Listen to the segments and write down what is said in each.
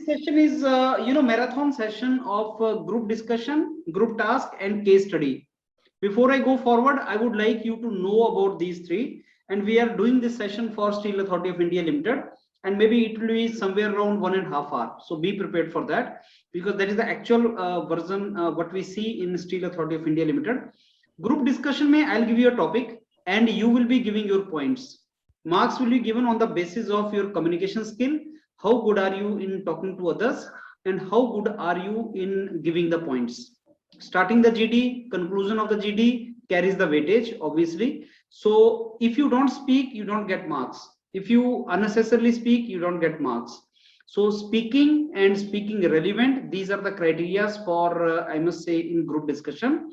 session is, marathon session of group discussion, group task, and case study. Before I go forward, I would like you to know about these three. And we are doing this session for Steel Authority of India Limited, and maybe it will be somewhere around 1.5 hours. So be prepared for that, because that is the actual version what we see in Steel Authority of India Limited. Group discussion may I'll give you a topic, and you will be giving your points. Marks will be given on the basis of your communication skill. How good are you in talking to others, and how good are you in giving the points? Starting the GD, conclusion of the GD carries the weightage, obviously. So if you don't speak, you don't get marks. If you unnecessarily speak, you don't get marks. So speaking and speaking relevant, these are the criteria for, I must say, in group discussion.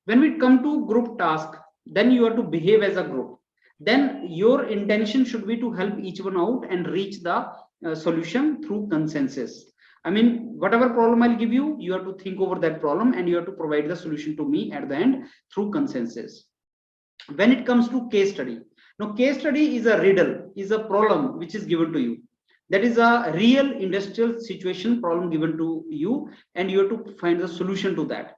When we come to group task, then you have to behave as a group. Then your intention should be to help each one out and reach the solution through consensus. I mean, whatever problem I'll give you, you have to think over that problem, and you have to provide the solution to me at the end through consensus. When it comes to case study, now case study is a riddle, is a problem which is given to you. That is a real industrial situation problem given to you, and you have to find the solution to that.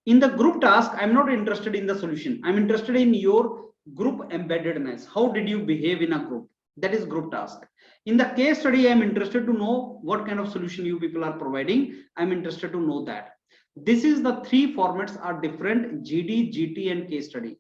In the group task, I'm not interested in the solution. I'm interested in your group embeddedness. How did you behave in a group? That is group task. In the case study, I'm interested to know what kind of solution you people are providing. I'm interested to know that. This is the three formats are different: GD, GT, and case study.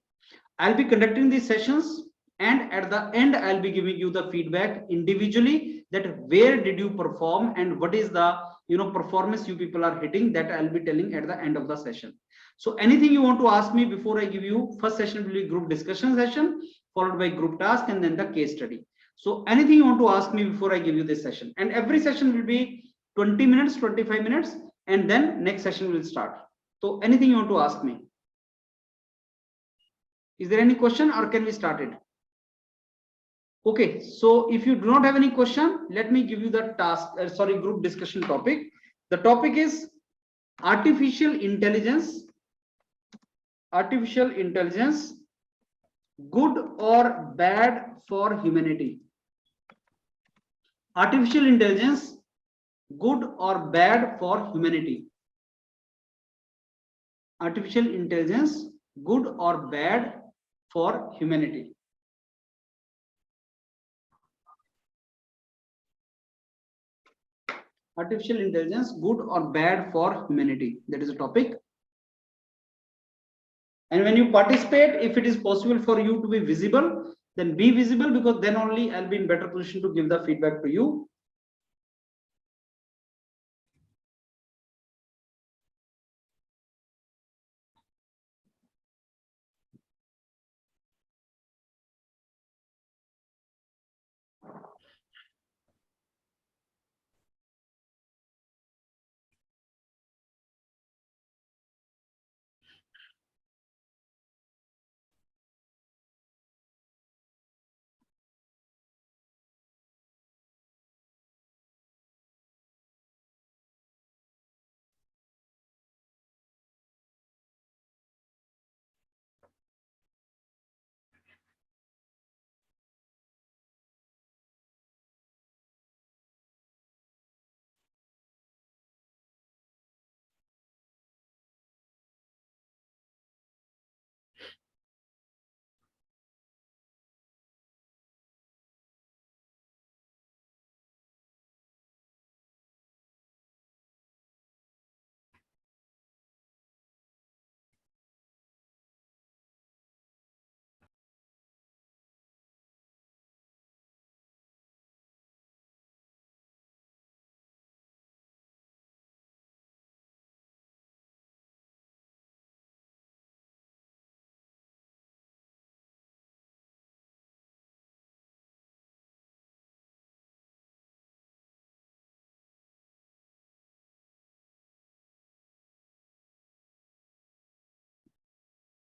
I'll be conducting these sessions, and at the end, I'll be giving you the feedback individually, that where did you perform and what is the performance you people are hitting. That I'll be telling at the end of the session. So anything you want to ask me before I give you, first session will be group discussion session, followed by group task, and then the case study. So anything you want to ask me before I give you this session, and every session will be 20 minutes, 25 minutes, and then next session will start. So anything you want to ask me? Is there any question, or can we start it? Okay, so if you do not have any question, let me give you the group discussion topic. The topic is artificial intelligence, good or bad for humanity. Artificial intelligence, good or bad for humanity. Artificial intelligence, good or bad for humanity. Artificial intelligence, good or bad for humanity. That is a topic. And when you participate, if it is possible for you to be visible, then be visible, because then only I'll be in better position to give the feedback to you.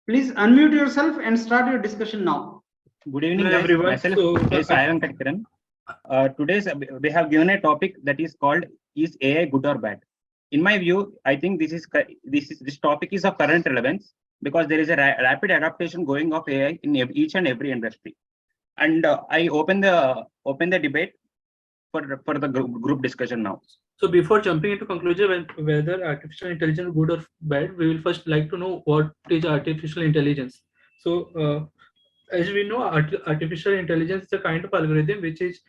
Please unmute yourself and start your discussion now. Good evening, guys. Everyone. Myself is Sayan Katkiran. Today we have given a topic that is called "Is AI good or bad?" In my view, I think this topic is of current relevance, because there is a rapid adaptation going of AI in each and every industry. And I open the debate for the group discussion now. So before jumping into conclusion whether artificial intelligence is good or bad, we will first like to know what is artificial intelligence. So as we know, artificial intelligence is a kind of algorithm which is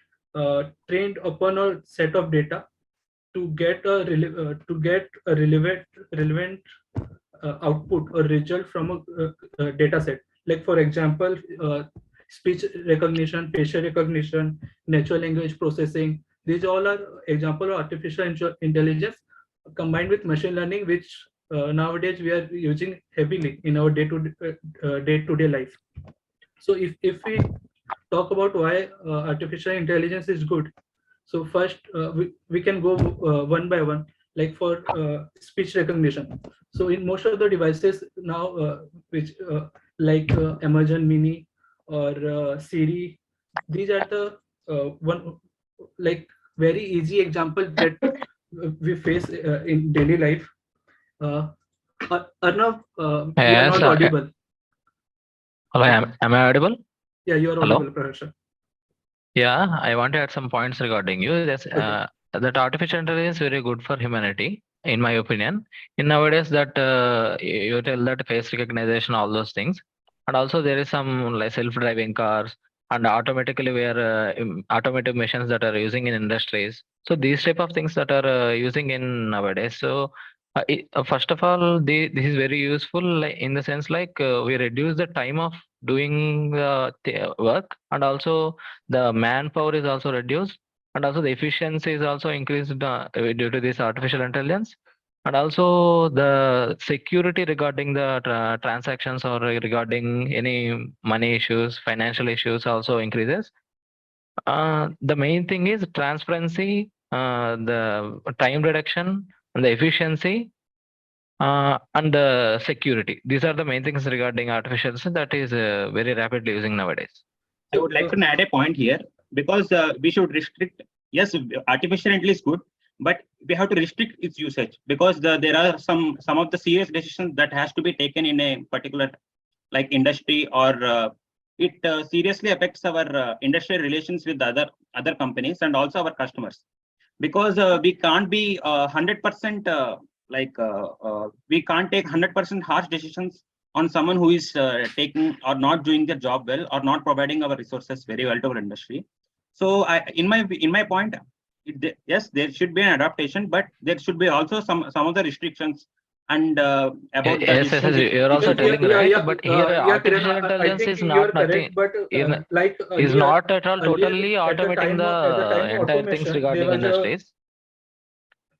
trained upon a set of data to get a relevant output or result from a data set. Like for example, speech recognition, facial recognition, natural language processing. These all are example of artificial intelligence combined with machine learning, which nowadays we are using heavily in our day-to-day life. So if we talk about why artificial intelligence is good, so first we can go one by one. Like for speech recognition, so in most of the devices now, which like Amazon Mini or Siri, these are the one like very easy example that we face in daily life. Arnav, you are Yes, not audible. hello, am I audible? Yeah, you are Hello? audible, Prakash. Yeah, I want to add some points regarding you. That's, Okay. that artificial intelligence is very good for humanity, in my opinion. In nowadays, that you tell that face recognition, all those things, and also there is some like self-driving cars and automatically we are automotive machines that are using in industries. So these type of things that are using in nowadays. So first of all, this is very useful like, in the sense like we reduce the time of doing work, and also the manpower is also reduced, and also the efficiency is also increased due to this artificial intelligence, and also the security regarding the transactions or regarding any money issues, financial issues also increases. The main thing is transparency, the time reduction, and the efficiency, and the security. These are the main things regarding artificial intelligence that is very rapidly using nowadays. I would like to add a point here, because we should restrict. Yes, artificial intelligence is good, but we have to restrict its usage, because there are some of the serious decisions that has to be taken in a particular like industry, or it seriously affects our industrial relations with other companies and also our customers, because we can't be 100% we can't take 100% harsh decisions on someone who is taking or not doing their job well or not providing our resources very well to our industry. So in my point, yes, there should be an adaptation, but there should be also some of the restrictions and about the Yes, you're also telling right, but here artificial Kiran, I intelligence think is you are not correct, nothing, but like is earlier, not at all totally at the automating time the of entire things automation, regarding industries.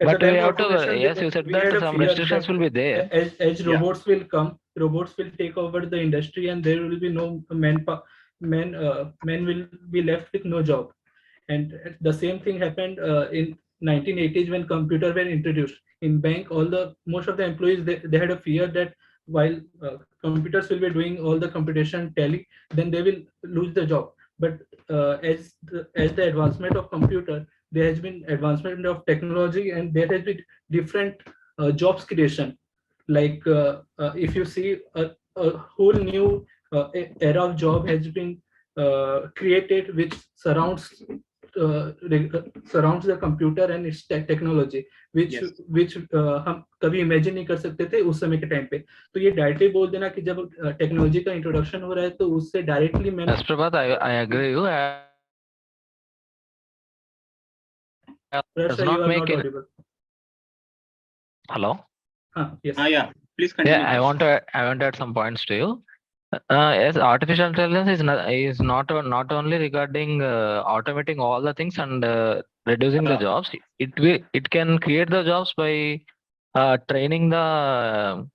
at the But we time of have to, automation, yes, you said we had that a some fear restrictions that will be there. as Yeah. robots will come, robots will take over the industry, and there will be no men will be left with no job. And the same thing happened in 1980s when computers were introduced in bank. Most of the employees, they had a fear that while computers will be doing all the computation tally, then they will lose the job. But as the advancement of computer, there has been advancement of technology, and there has been different jobs creation. Like if you see a whole new era of job has been created, which surrounds the computer and its technology, which Yes. हम कभी imagine नहीं कर सकते थे उस समय के time पे. तो ये डायरेक्टली बोल देना कि जब टेक्नोलॉजी का इंट्रोडक्शन हो रहा है तो उससे डायरेक्टली मैंने Yes, Prabhat, I agree you. Does you not are make not it. audible. Hello. Yes. Yeah, please continue. Yeah, I want to add some points to you. Yes, artificial intelligence is not only regarding automating all the things and reducing the jobs. It can create the jobs by training the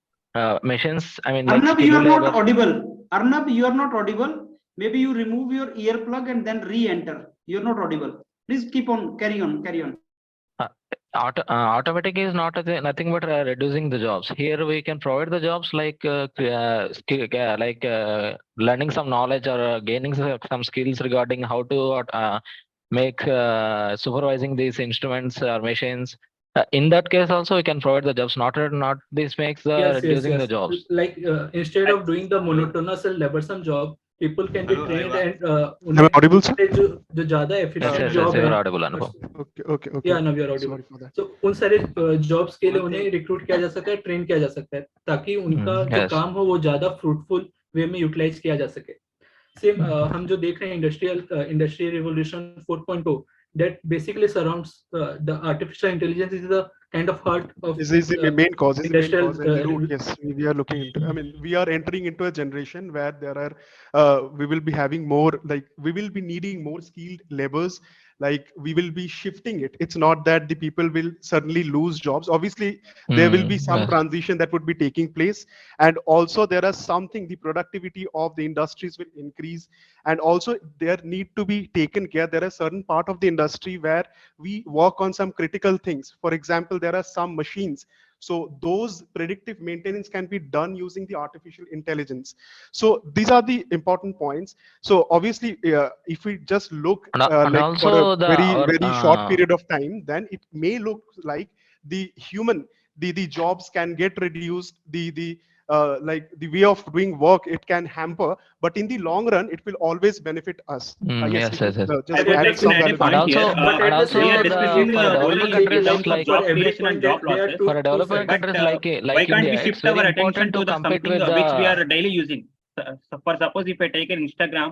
machines. I mean, like Arnab, skill you are not labor. audible. Arnab, you are not audible. Maybe you remove your earplug and then re-enter. You're not audible. Please keep on, carry on. Automatic is not nothing but reducing the jobs. Here we can provide the jobs like learning some knowledge or gaining some skills regarding how to make supervising these instruments or machines. In that case also we can provide the jobs. Not this makes the reducing the jobs. Like instead of doing the monotonous and laborsome job, people can be Hello, trained Aiva. and Am I audible, sir? जो ज़्यादा efficient yes, job you है are audible, Anupam. Okay. या now you are audible. Sorry for that. So उन सारे jobs के लिए One उन्हें thing- recruit किया जा सकता है, train किया जा सकता है, ताकि उनका जो yes. काम हो वो ज़्यादा fruitful way में utilize किया जा सके. Same हम जो देख रहे हैं industrial revolution 4.0 that basically surrounds the artificial intelligence is the kind of heart of This is the main cause. This is the main industrial cause and the root. Yes, we are looking into. I mean, we are entering into a generation where there are, we will be having more, like we will be needing more skilled laborers. Like we will be shifting it. It's not that the people will suddenly lose jobs. Obviously, there will be some Yes. transition that would be taking place, and also there are something. The productivity of the industries will increase, and also there need to be taken care. There are certain part of the industry where we work on some critical things. For example, there are some machines, so those predictive maintenance can be done using the artificial intelligence. So these are the important points. So obviously, if we just look And like for also a very short our period of time, then it may look like the human, the jobs can get reduced, the like the way of doing work, it can hamper, but in the long run it will always benefit us. yes, If you, yes, yes. just I would add like to some add a valuable And point also, here. and also We are the discussing for only developing in countries terms of like job creation and job losses. for developing But countries why like can't India, we it's shift very our attention important to to the compete something with which we the are daily using? So for suppose if I take an Instagram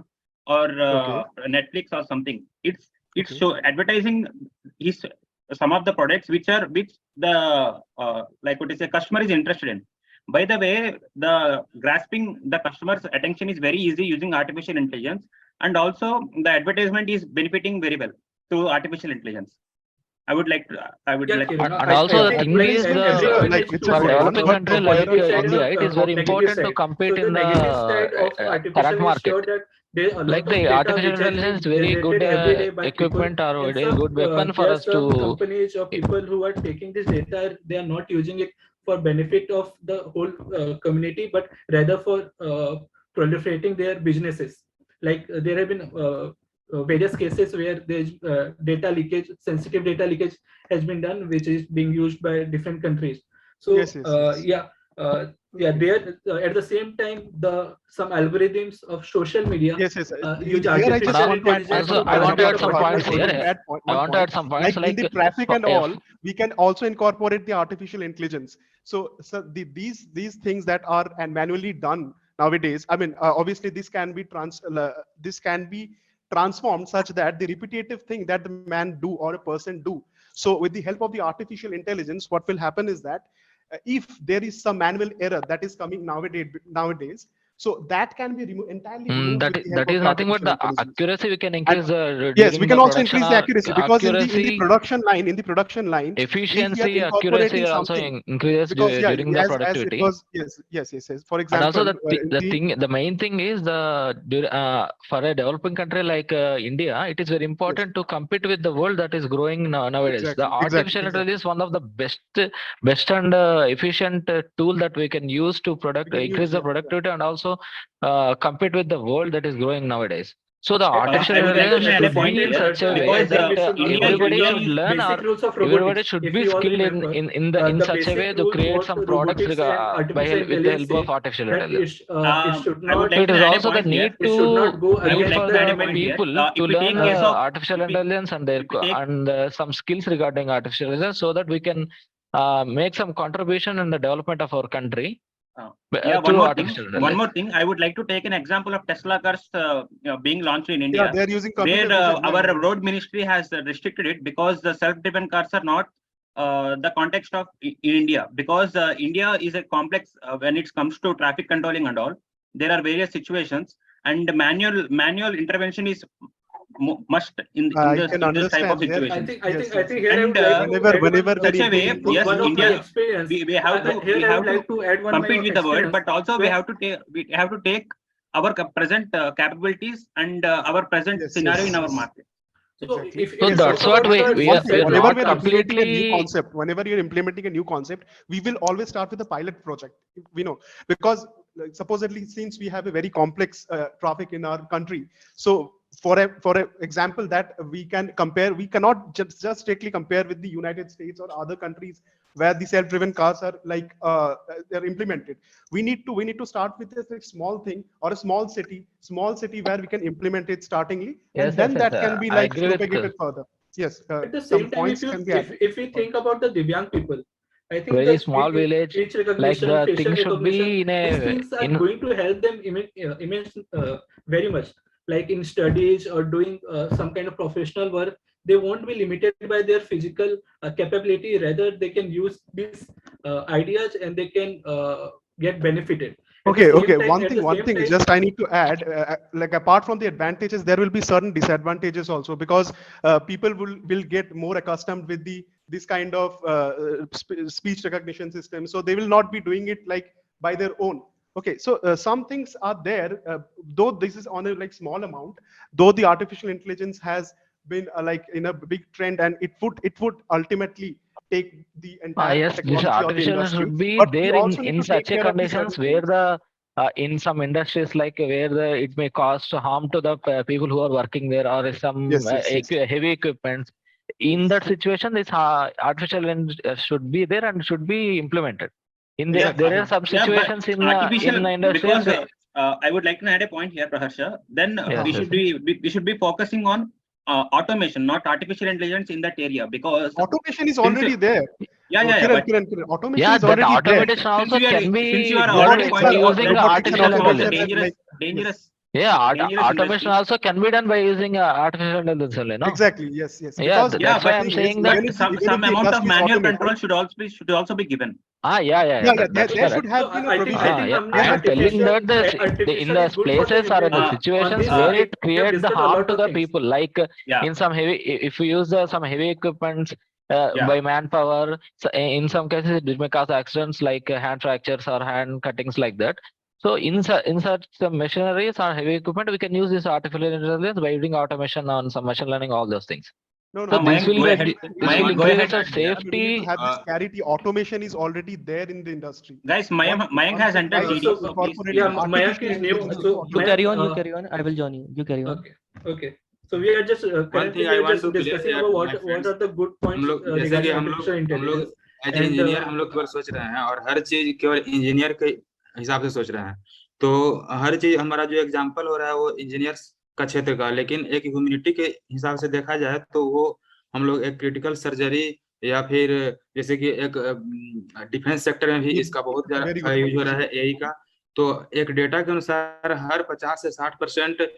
or Okay. Netflix or something, it's Okay. show advertising is some of the products which the like what is a customer is interested in. By the way, the grasping the customer's attention is very easy using artificial intelligence, and also the advertisement is benefiting very well to artificial intelligence. I would like to. And also the thing is like it's a for good one, developing but country there like are India, it is very negative important to side. compete So in the negative side of artificial current is market. sure that there are a Like lot of the data artificial which has intelligence is been very good generated every day by people. equipment or And very some, good weapon for there are us some to companies or people who are taking this data, they are not using it for benefit of the whole community, but rather for proliferating their businesses. Like there have been various cases where there's data leakage, sensitive data leakage has been done, which is being used by different countries. So yes. there at the same time some algorithms of social media Yes. use Here I and just artificial want to add intelligence also to I want to add target some the points I want particular to here. add I want to add some points like in the traffic and all, we can also incorporate the artificial intelligence. So these things that are and manually done nowadays, I mean, obviously this can be transformed such that the repetitive thing that the man do or a person do. So with the help of the artificial intelligence, what will happen is that if there is some manual error that is coming nowadays, so that can be entirely removed with the help that of is the nothing but artificial the intelligence. accuracy we can And increase yes, we during can the also production increase the or accuracy, because in the accuracy, production line, if we are efficiency, accuracy incorporating are also something, increases because during the as it productivity. was, yes. For And also example, the main thing is for a developing country like India, it is very important to compete with the world that is growing nowadays. The artificial intelligence is one of the best and efficient tool that we can use to increase the productivity and also compete with the world that is growing nowadays. So the artificial I would like to add a intelligence should point be in here, such a way because that everybody India should is learn basic or rules of everybody robotics. should If be we all skilled remember, in the such a way basic to rule create what some products robotics and artificial with the help intelligence of say artificial that intelligence. it should I would not So like it to is add a also the point here. need it should not go to I would against like for to add a the the point here. people If to we learn take case of artificial intelligence and their if we take some skills regarding artificial intelligence, so that we can make some contribution in the development of our country through artificial One intelligence. more thing. I would like to take an example of Tesla cars being launched in India, they're using where computer vision. our road ministry has restricted it because the self-driven cars are not the context of in India, because India is a complex when it comes to traffic controlling and all. There are various situations, and manual intervention is must in I this can this type of understand. situations. I think here I And would like to add whenever one, there such a is way, meaningful yes, one of my India experience. we have to Here I would like to add one of compete my with the world, experience. but also we have to take our present capabilities and our present scenario in our market. So Exactly. if that's what we are whenever not we're implementing a new completely. concept, whenever you're implementing a new concept, we will always start with a pilot project. We know, because supposedly since we have a very complex traffic in our country, so for a example that we can compare, we cannot just strictly compare with the United States or other countries where the self-driven cars are like they're implemented. We need to start with this like small thing or a small city where we can implement it startingly, and then that can be I like agree with propagated further. Yes, At the some same time, points can be added. if we think about the Divyang people, I think very the small village, speech like recognition, the facial thing should be recognition, in these a things are going to help them immense very much. Like in studies or doing some kind of professional work, they won't be limited by their physical capability. Rather, they can use these ideas and they can get benefited. At the Okay, same okay. time, One at the thing. same time, Just I need to add, like apart from the advantages, there will be certain disadvantages also, because people will get more accustomed with this kind of speech recognition system. So they will not be doing it like by their own. Okay, so some things are there, though this is on a like small amount. Though the artificial intelligence has been like in a big trend, and it would ultimately take the entire yes, this technology of the artificial industry. should be But we there also need in to take such a care of the conditions certain where things. the in some industries, like where the it may cause harm to the people who are working there, or some Yes, yes, yes. heavy equipment. In that situation, this artificial should be there and should be implemented. In the, Yeah, there are some yeah, but situations in artificial, industries. because I would like to add a point here, Praharsha. Then Yes, we yes. should we should be focusing on automation, not artificial intelligence in that area, because Automation is since already there. but Kiran, automation Yeah, is that already there. automation also can since you be are done already Robotics are pointing out using that robotics and artificial that is one of the automation intelligence. are like dangerous Yeah, automation industry. also can be done by using artificial intelligence only, no? exactly, yes, yes. Yeah, Because Yeah, that's why the but I'm thing is, saying that. even if some the amount of industry is manual automated, control should also be given. Yeah, yeah, that's there correct. should have so been a I provision. think Yeah, हमने I am telling artificial that in artificial the is good for the places or in the humanity. On situations this where we it we have create the discussed a harm lot to of the things. people, like Yeah, in some heavy, if you use some heavy equipment yeah, by manpower, so in some cases it may cause accidents like hand fractures or hand cuttings like that. So in such machineries or heavy equipment, we can use this artificial intelligence by using automation on some machine learning, all those things. No, So no, this Mayank, will go ahead. this will Mayank, go increase ahead. the we need to safety. have this clarity. Automation is already there in the industry. Guys, What Mayank has entered why GD, So so please. incorporating yeah, Mayank artificial is new. intelligence into So You automation? carry Mayank, on, you carry on. I will join you. You carry on. okay. So we are just One currently thing we I are want just to clear discussing here, about my what friends, are the good हम points लोग जैसे कि regarding हम artificial लोग intelligence. As And engineer हम लोग केवल सोच रहे हैं और हर चीज केवल इंजीनियर के हिसाब से सोच रहे हैं। तो हर चीज हमारा जो एग्जांपल हो रहा है वो इंजीनियर्स का क्षेत्र का, लेकिन एक ह्यूमैनिटी के हिसाब से देखा जाए तो वो हम लोग एक क्रिटिकल सर्जरी या फिर जैसे कि एक डिफेंस सेक्टर में भी इसका बहुत Very ज्यादा good यूज हो point. रहा है एआई का। तो एक डेटा के अनुसार हर 50 से 60%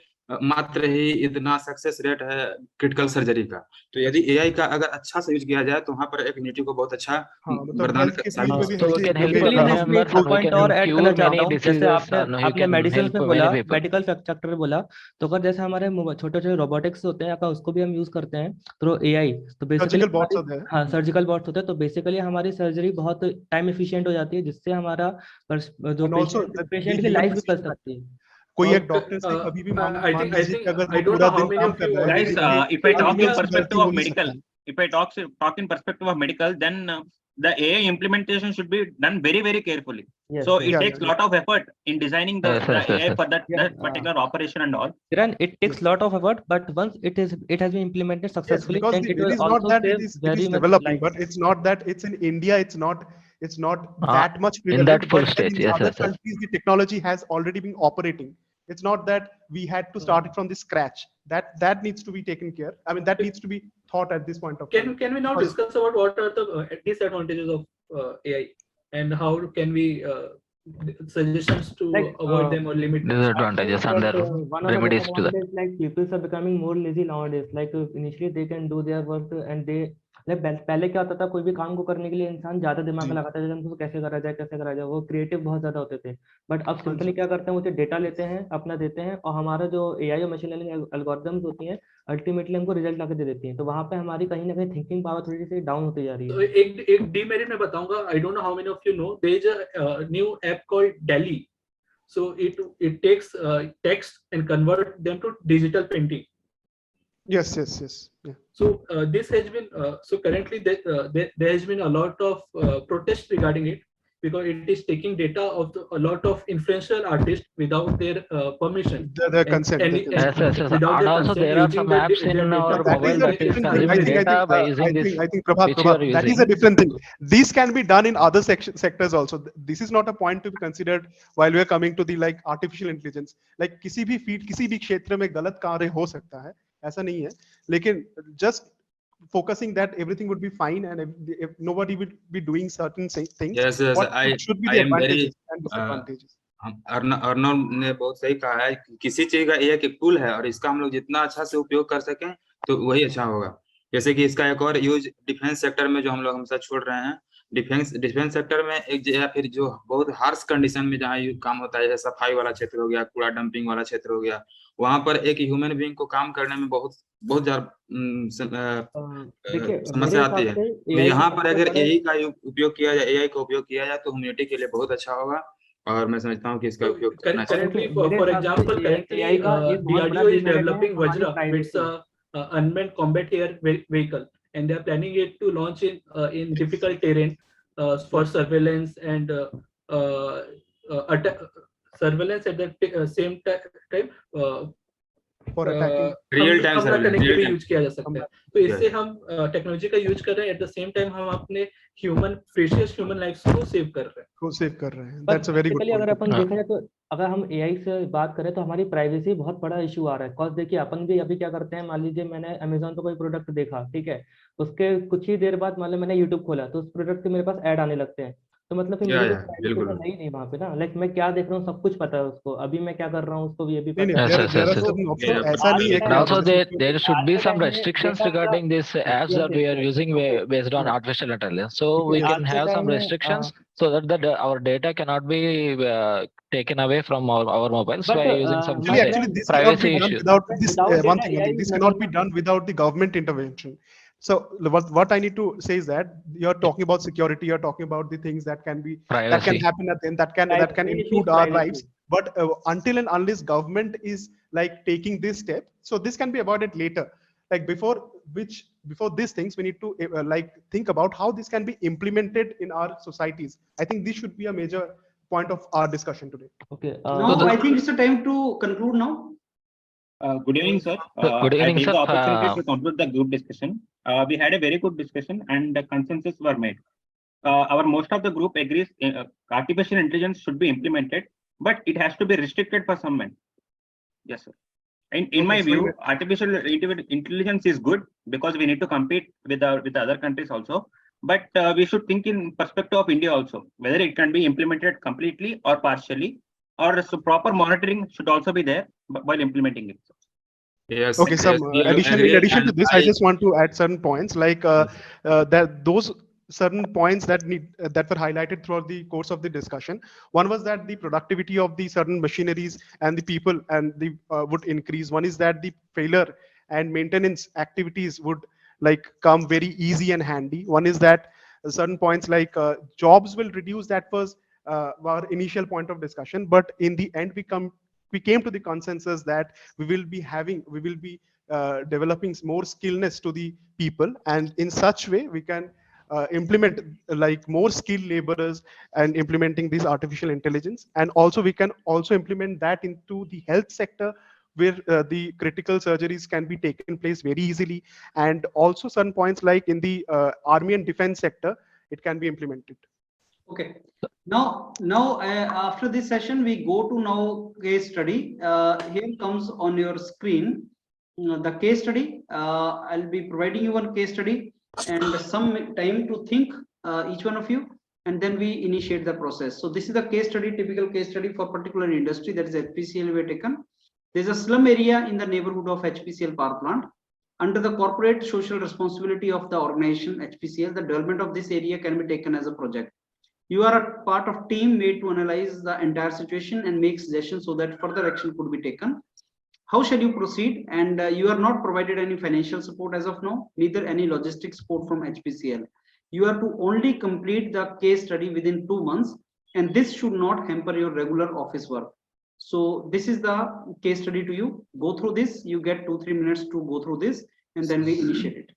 मात्र ही इतना सक्सेस रेट है क्रिटिकल सर्जरी का। तो यदि एआई का अगर अच्छा से यूज किया जाए तो वहाँ पर एक यूनिटी को बहुत अच्छा हाँ, मतलब वरदान हेल्थ के साबित फील्ड हो में भी सकता So है। we can help बेसिकली मैं इसमें members एक and we पॉइंट can और ऐड करना cure चाहता many हूँ। जैसे diseases आपने and you आपने can मेडिसिन help में many बोला, people. मेडिकल सेक्टर में बोला, तो अगर जैसे हमारे छोटे छोटे रोबोटिक्स होते हैं, अगर उसको भी हम यूज करते हैं तो एआई, तो बेसिकली सर्जिकल बॉट्स होते हैं। हाँ सर्जिकल बॉट्स होते हैं, तो बेसिकली हमारी सर्जरी बहुत टाइम एफिशिएंट हो जाती है, जिससे हमारा जो And also पेशेंट की human लाइफ भी बच precision सकती है। कोई एक डॉक्टर से कभी भी मान I think लीजिए कि अगर I वो don't पूरा know how दिन many काम of कर you रहा है, Guys, लेकिन if I talk in से perspective गलती हो of नहीं medical, सकती। if I talk in perspective of medical, then the AI implementation should be done very carefully. Yes, So yes. it Yeah, takes a lot of effort in designing the Yes, AI yes. for that Yeah, particular operation and all. Kiran, it takes lot of effort, but once it has been implemented Yes, successfully, because then it it will is not also that save it very is much developing, life. but it's not that it's in India, it's not that much In that prevalent, full but then stage, in yes, other yes. countries the technology has already been operating. It's not that we had to start it from the scratch. That needs to be taken care. I mean, that needs to be thought at this point of time. can we now Because- discuss about what are the disadvantages of AI and how can we suggestions to Like, avoid them or limit them? Disadvantages and their one of the remedies to that. disadvantages, like people are becoming more lazy nowadays. Like initially they can do their work and they like पहले क्या होता था, कोई भी काम को करने के लिए इंसान ज्यादा दिमाग लगाता था, उनको कैसे करा जाए, वो क्रिएटिव बहुत ज्यादा होते थे। बट अब सिंपली क्या करते हैं, वो डेटा लेते हैं, अपना देते हैं, और हमारा जो एआई और मशीन लर्निंग एल्गोरिथम्स होती हैं, अल्टीमेटली हमको रिजल्ट लाके दे देती हैं। तो वहां पे हमारी कहीं ना कहीं थिंकिंग पावर थोड़ी सी डाउन होती जा रही तो है। एक demerit मैं बताऊंगा. I don't know how many of you know. There is a new app called DALL-E. So it takes text and convert them to digital painting. yes. Yeah. So this has been so currently there has been a lot of protest regarding it, because it is taking data of a lot of influential artists without their permission. The consent. And, the consent. Yes, yes, yes. without And their also consent, there are using some their apps their in data our That is mobile a that is different thing. consuming data by using this, I think Prabhat, which you are that is a using. different thing. This can be done in other sectors also. This is not a point to be considered while we are coming to the like artificial intelligence. Like किसी भी field, किसी भी क्षेत्र में गलत कार्य हो सकता है, ऐसा नहीं है. लेकिन just focusing that everything would be fine and if nobody will be doing certain things, Yes, yes, what should be the I am very advantages and disadvantages? Arnav ने बहुत सही कहा है कि किसी चीज का एक टूल है और इसका हम लोग जितना अच्छा से उपयोग कर सकें तो वही अच्छा होगा। जैसे कि इसका एक और यूज डिफेंस सेक्टर में जो हम लोग हमेशा छोड़ रहे हैं, डिफेंस सेक्टर में एक या फिर जो बहुत हार्श कंडीशन में जहाँ काम होता है, जैसे सफाई वाला क्षेत्र हो गया, कूड़ा डंपिंग वाला क्षेत्र हो गया, वहां पर एक ह्यूमन बीइंग को काम करने में बहुत ज्यादा समस्या आती है। तो यहाँ पर अगर एआई का उपयोग किया जाए, एआई का उपयोग किया जाए तो ह्यूमैनिटी के लिए बहुत अच्छा होगा और मैं समझता हूँ कि इसका उपयोग करना चाहिए। Currently, for example, DRDO is developing Vajra, it's a unmanned combat air vehicle, and they are planning it to launch in difficult terrain for surveillance and surveillance at the same time. For attacking. Real time अपना करने के लिए भी use किया जा सकता है। तो Yeah. इससे हम टेक्नोलॉजी का यूज कर रहे हैं, एट द सेम टाइम हम अपने प्रीशियस ह्यूमन लाइफ्स को सेव कर रहे हैं। That's a very good point. अगर अपन देखा जाए तो अगर हम एआई से बात करें तो हमारी प्राइवेसी बहुत बड़ा इशू आ रहा है। कॉज देखिए अपन भी अभी क्या करते हैं, मान लीजिए मैंने अमेजोन पे कोई प्रोडक्ट देखा, ठीक है, उसके कुछ ही देर बाद मान लो मैंने यूट्यूब खोला तो उस प्रोडक्ट के मेरे पास ऐड आने लगते हैं, तो मतलब फिर मेरी प्राइवेसी तो है ही नहीं वहाँ पे ना। लाइक मैं क्या देख रहा हूँ सब कुछ पता है उसको, अभी मैं क्या कर रहा हूँ उसको भी ये भी पता है। ऐसा नहीं है कि also there should be some restrictions regarding these apps that we are using based on artificial intelligence, so we can have some restrictions so that our data cannot be taken away from our mobiles by using some actually this privacy cannot be done issues. without this one thing, this cannot be done without the government intervention. So what I need to say is that you're talking about security, you're talking about the things that can be privacy. that can happen at the end, that can include our lives, but until and unless government is like taking this step, so this can be avoided later. Like before these things we need to like think about how this can be implemented in our societies. I think this should be a major point of our discussion today. Okay, now I think it's a time to conclude now. Good evening, sir. Good evening, I take sir. the opportunity to conclude the group discussion. We had a very good discussion and the consensus were made. Our most of the group agrees artificial intelligence should be implemented, but it has to be restricted for some men. Yes, sir. In my view, artificial intelligence is good because we need to compete with other countries also. But we should think in perspective of India also, whether it can be implemented completely or partially, or so proper monitoring should also be there while implementing it. Yes. Okay, yes, some in addition to this, I just want to add certain points like that those certain points that were highlighted throughout the course of the discussion. One was that the productivity of the certain machineries and the people and the would increase. One is that the failure and maintenance activities would like come very easy and handy. One is that certain points like jobs will reduce. That was our initial point of discussion, but in the end we came to the consensus that we will be developing more skillness to the people, and in such way we can implement like more skilled laborers and implementing this artificial intelligence. And also we can also implement that into the health sector where the critical surgeries can be taken place very easily, and also certain points like in the army and defense sector it can be implemented. Okay, now after this session we go to now case study. Here comes on your screen the case study. I'll be providing you one case study and some time to think, each one of you, and then we initiate the process. So this is the case study, typical case study for particular industry, that is HPCL we have taken. There's a slum area in the neighborhood of HPCL power plant. Under the corporate social responsibility of the organization HPCL, the development of this area can be taken as a project. You are a part of team made to analyze the entire situation and make suggestions so that further action could be taken. How shall you proceed? And you are not provided any financial support as of now, neither any logistic support from HPCL. You are to only complete the case study within 2 months, and this should not hamper your regular office work. So this is the case study to you. Go through this. You get 2-3 minutes to go through this, and then we initiate it.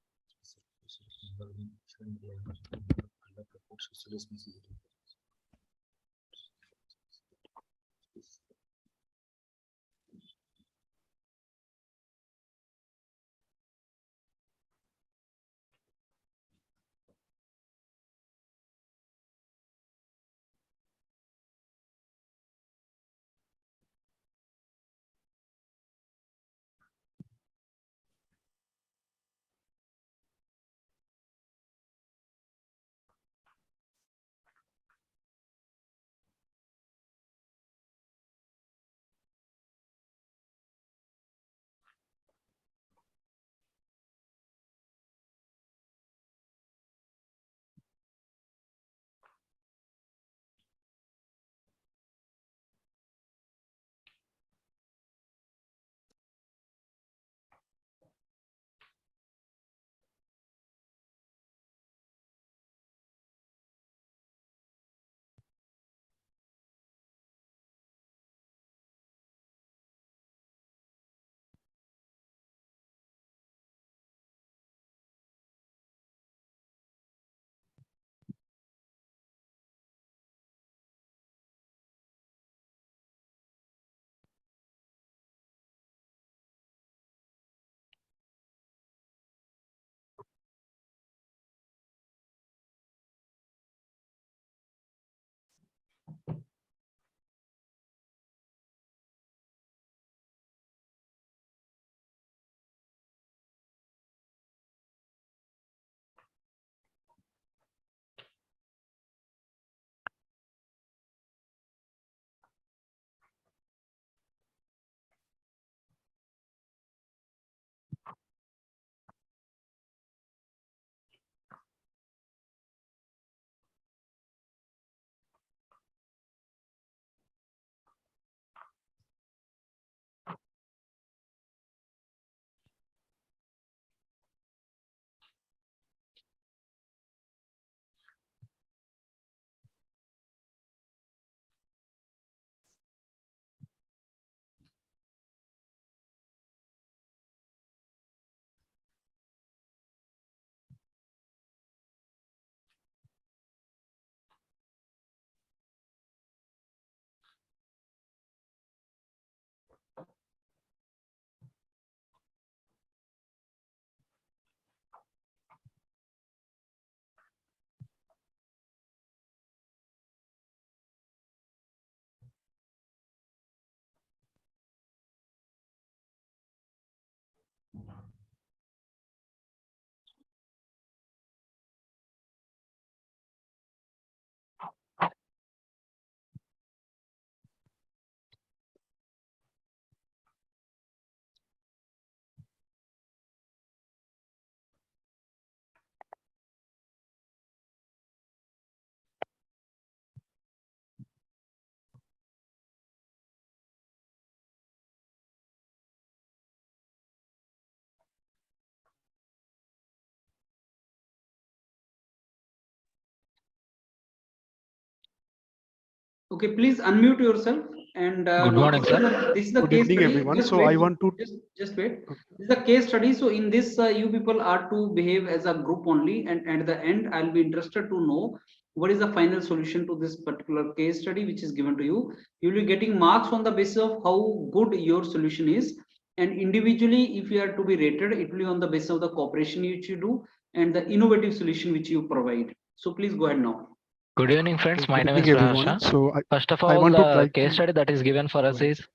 Okay, please unmute yourself. And Good morning, sir. This is the Good case evening, study. everyone. Just So wait, I want to just wait. This is the case study. So in this, you people are to behave as a group only, and at the end, I'll be interested to know what is the final solution to this particular case study which is given to you. You'll be getting marks on the basis of how good your solution is, and individually, if you are to be rated, it will be on the basis of the cooperation which you do and the innovative solution which you provide. So please go ahead now. Good evening, friends. My good name is evening, everyone. Praharsha. So First of I all, want to the try case to study that is given for us ahead. is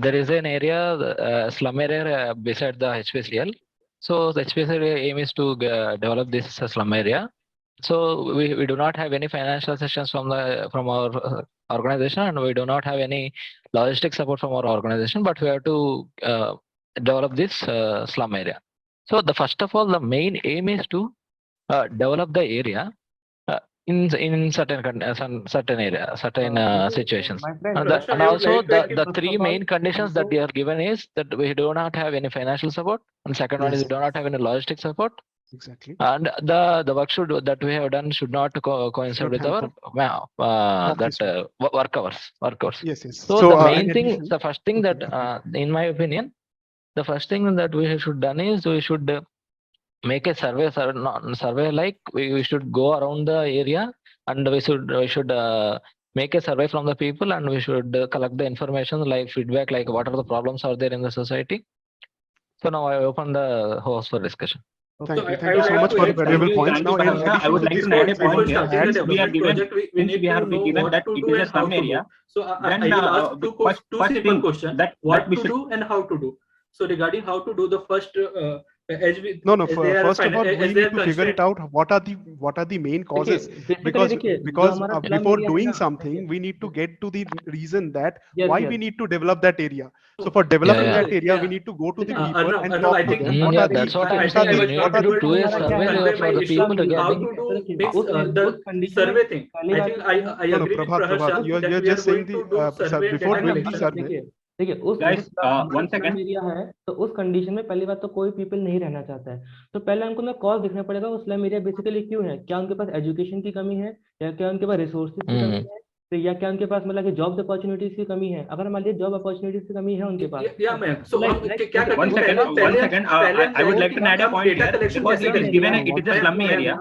there is an area, slum area beside the HPCL. So the HPCL aim is to develop this slum area. So we do not have any financial assistance from our organization, and we do not have any logistic support from our organization, but we have to develop this slum area. So the first of all, the main aim is to develop the area in certain area, certain situations. My friend, And, Prakash, and I would also like to add the first three of all, main conditions that हमको they are given is that we do not have any financial support, and second one is Yes, we do not have any logistic support, exactly. and the work that we have done should not coincide Should with help our office work. work hours. Yes, yes. So So the in main thing, addition, the first thing okay, that in my opinion, the first thing that we should done is we should make a survey like we should go around the area, and we should make a survey from the people, and we should collect the information like feedback, like what are the problems are there in the society. So now I open the host for discussion. okay, So thank you so much for the valuable points. Thank you, Now, in Praharsha. I addition would to like these to add a points, I point want to before here. starting the add. Since we are development given, project, we since need we to have know given what that to it do is a and how slum to area, do. So then I will ask two first simple thing questions: that what we to should. do and how to do. So regarding how to do, the first No. as they are First of all, we as they need are to figure it constrained. out. What are the main causes? देखिए basically Because देखिए जो because हमारा slum before area है doing ना, something, we need to get to the reason that Yes, why yes. we need to develop that area. So So, for developing yeah. that area, we yeah. need to go to the Yeah. people and Arnav, talk I to think them. Mm, What yeah, are the that's what I I'm think I saying. was You not have to able do a to survey convey my for the issue. people to How get. to do देखिए means उस the condition survey thing. पहली I बात think तो है I agree with Prabhat, Prahasha you're that we just are saying going to the do survey and before data doing the collection. survey. देखिए देखिए उस Guys, हमारा one second. Slum area है, तो उस कंडीशन में पहली बात तो कोई पीपल नहीं रहना चाहता है, तो पहले हमको ना कॉज देखना पड़ेगा उस स्लम एरिया बेसिकली क्यों है, क्या उनके पास एजुकेशन की कमी है, या क्या उनके पास रिसोर्सेज की कमी है, तो या क्या उनके पास मतलब कि जॉब अपॉर्चुनिटीज की कमी है। अगर मान लीजिए जॉब अपॉर्चुनिटीज की कमी है उनके पास, Yeah, man. So like हम क्या करते One हैं second, पहले I would like to add a हम point data here collection because कैसे it is करेंगे? given it is a slum area.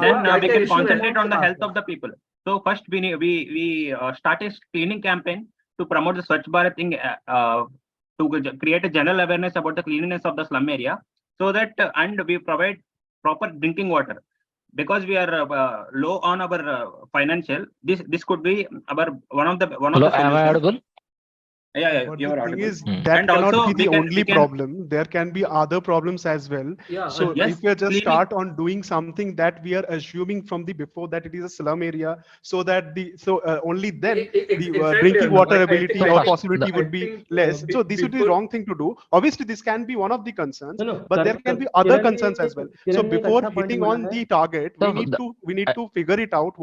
Then we can concentrate on the health of the people. So first we start a cleaning campaign to promote the Swachh Bharat thing, to create a general awareness about the cleanliness of the slum area, so that and we provide proper drinking water, because we are low on our financial. This could be our one of the Hello, am I solutions. audible? Yeah, But you the are thing audible. is, that And cannot also be the we only can problem. There can be other problems as well. Yeah, So yes, if we just cleaning. start on doing something that we are assuming from the before that it is a slum area, so that only then the exactly, drinking Arnav. water I ability think or first, possibility I would be think less. So this would be the before wrong thing to do. Obviously, this can be one of the concerns, No, but there can be other concerns as well. So किरण ने एक before अच्छा point hitting बोला on है। the target, so we need to figure it out.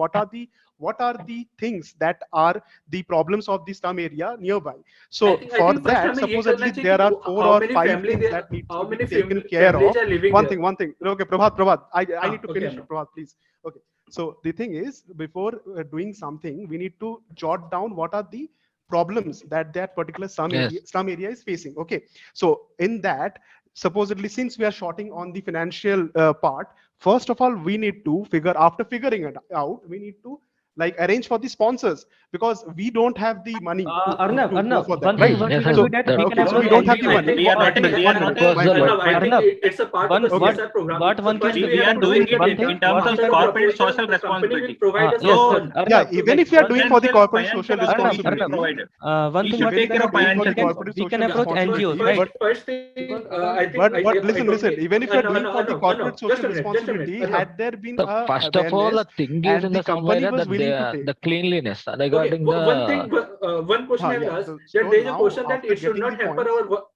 What are the things that are the problems of the slum area nearby? So I for think first that, हमें ये करना supposedly चाहिए there are कि 4 how or many 5 family things there, that needs how to be many taken care families of. are living One there. thing. Okay, Prabhat, I need to Okay, finish. Arnav. Prabhat, please. Okay. So the thing is, before doing something, we need to jot down what are the problems that particular yes. slum area is facing. Okay. So in that, supposedly, since we are shorting on the financial part, first of all, we need to after figuring it out, we need to like arrange for the sponsors, because we don't have the money to go for that, one right? thing what we Yes, can So do that we okay, can so we approach don't have the NGOs. money. We are not- One minute, we one are minute, not- my Arnav, friend. Arnav, I think Arnav, it's a part of the what- CSR program. what So one first thing we are have to doing get it one data. thing- in terms what of we can- corporate social The company responsibility. will provide us yes, So sir. Arnav, Yeah, even if you are doing for the corporate social financial also responsibility, should be provided. one We thing should what take we care can of do, financial we can corporate we can social approach responsibility, NGOs, right? First thing, Because I think but I listen, don't need- even if you're doing for the Arnav, corporate just social a minute, responsibility, Arnav. had there been So a first of all, the awareness thing is in and the the slum company area was that willing to take. the cleanliness Okay, regarding one thing, the one question I will yeah. ask, So that there is a now question that after it should getting not the hamper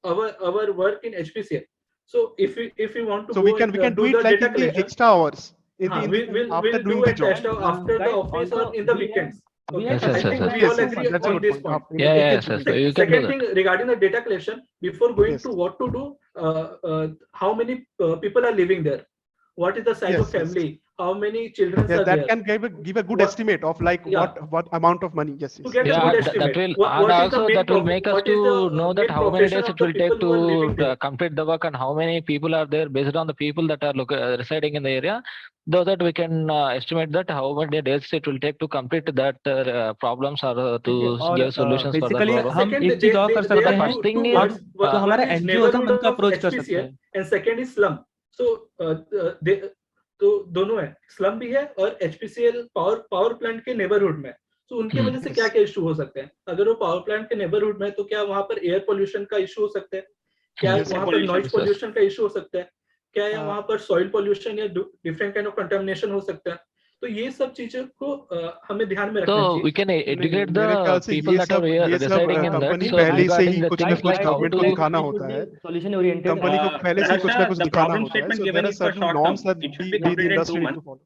points, our work in HPCL. So if we want to so go we can and do do it the like data in the collection, extra hours after we'll doing do the it job. after the guys, office or also in the we weekends. have Okay, Yes, I yes, think yes, we Yes, all yes, agree that's a on good this point. point. In the yeah, weekends yes, we yes. will You can do Second that. thing, regarding the data collection, before going Yes. to what to do, how many people are living there? what is the size of Yes, yes. family, how many children Yes, are that there. can give a good What- estimate of like Yeah. what amount of money. Yes, To yes. get a Yeah, good that estimate. will, What and is the also main that will profit? make us What is to the know that main how many profession days of it the will people take who are living to there? complete the work, and how many people are there based on the people that are residing in the area, though that we can estimate that how many days it will take to complete that problems or to और give solutions for that basically problem. हम Second, एक चीज और कर there सकते are हैं, first thing two is, words. जो हमारा One is NGO है neighborhood उनको of अप्रोच कर सकते HPCL हैं. and second is slum. So तो दोनों है, स्लम भी है और HPCL पावर प्लांट के नेबरहुड में. तो उनके वजह से क्या क्या इशू हो सकते हैं? अगर वो पावर प्लांट के नेबरहुड में, तो क्या वहां पर एयर पोल्यूशन का इशू हो सकता है? क्या Yes, वहां पर pollution, नॉइज yes. पोल्यूशन का इशू हो सकता है? क्या वहां पर सॉइल पोल्यूशन या डिफरेंट काइंड ऑफ कंटामिनेशन हो सकता है? तो ये सब चीजों को हमें ध्यान में रखना So चाहिए. we can educate मेरे ख्याल the से people that are here residing in that. Company So पहले से regarding ही the कुछ ना things कुछ like how गवर्नमेंट को to दिखाना होता है. Solution oriented. कंपनी को पहले से ही कुछ ना कुछ the दिखाना problem होता है. statement So given there are is for certain short norms term. that It should we be the completed in industry 2 need to months. follow.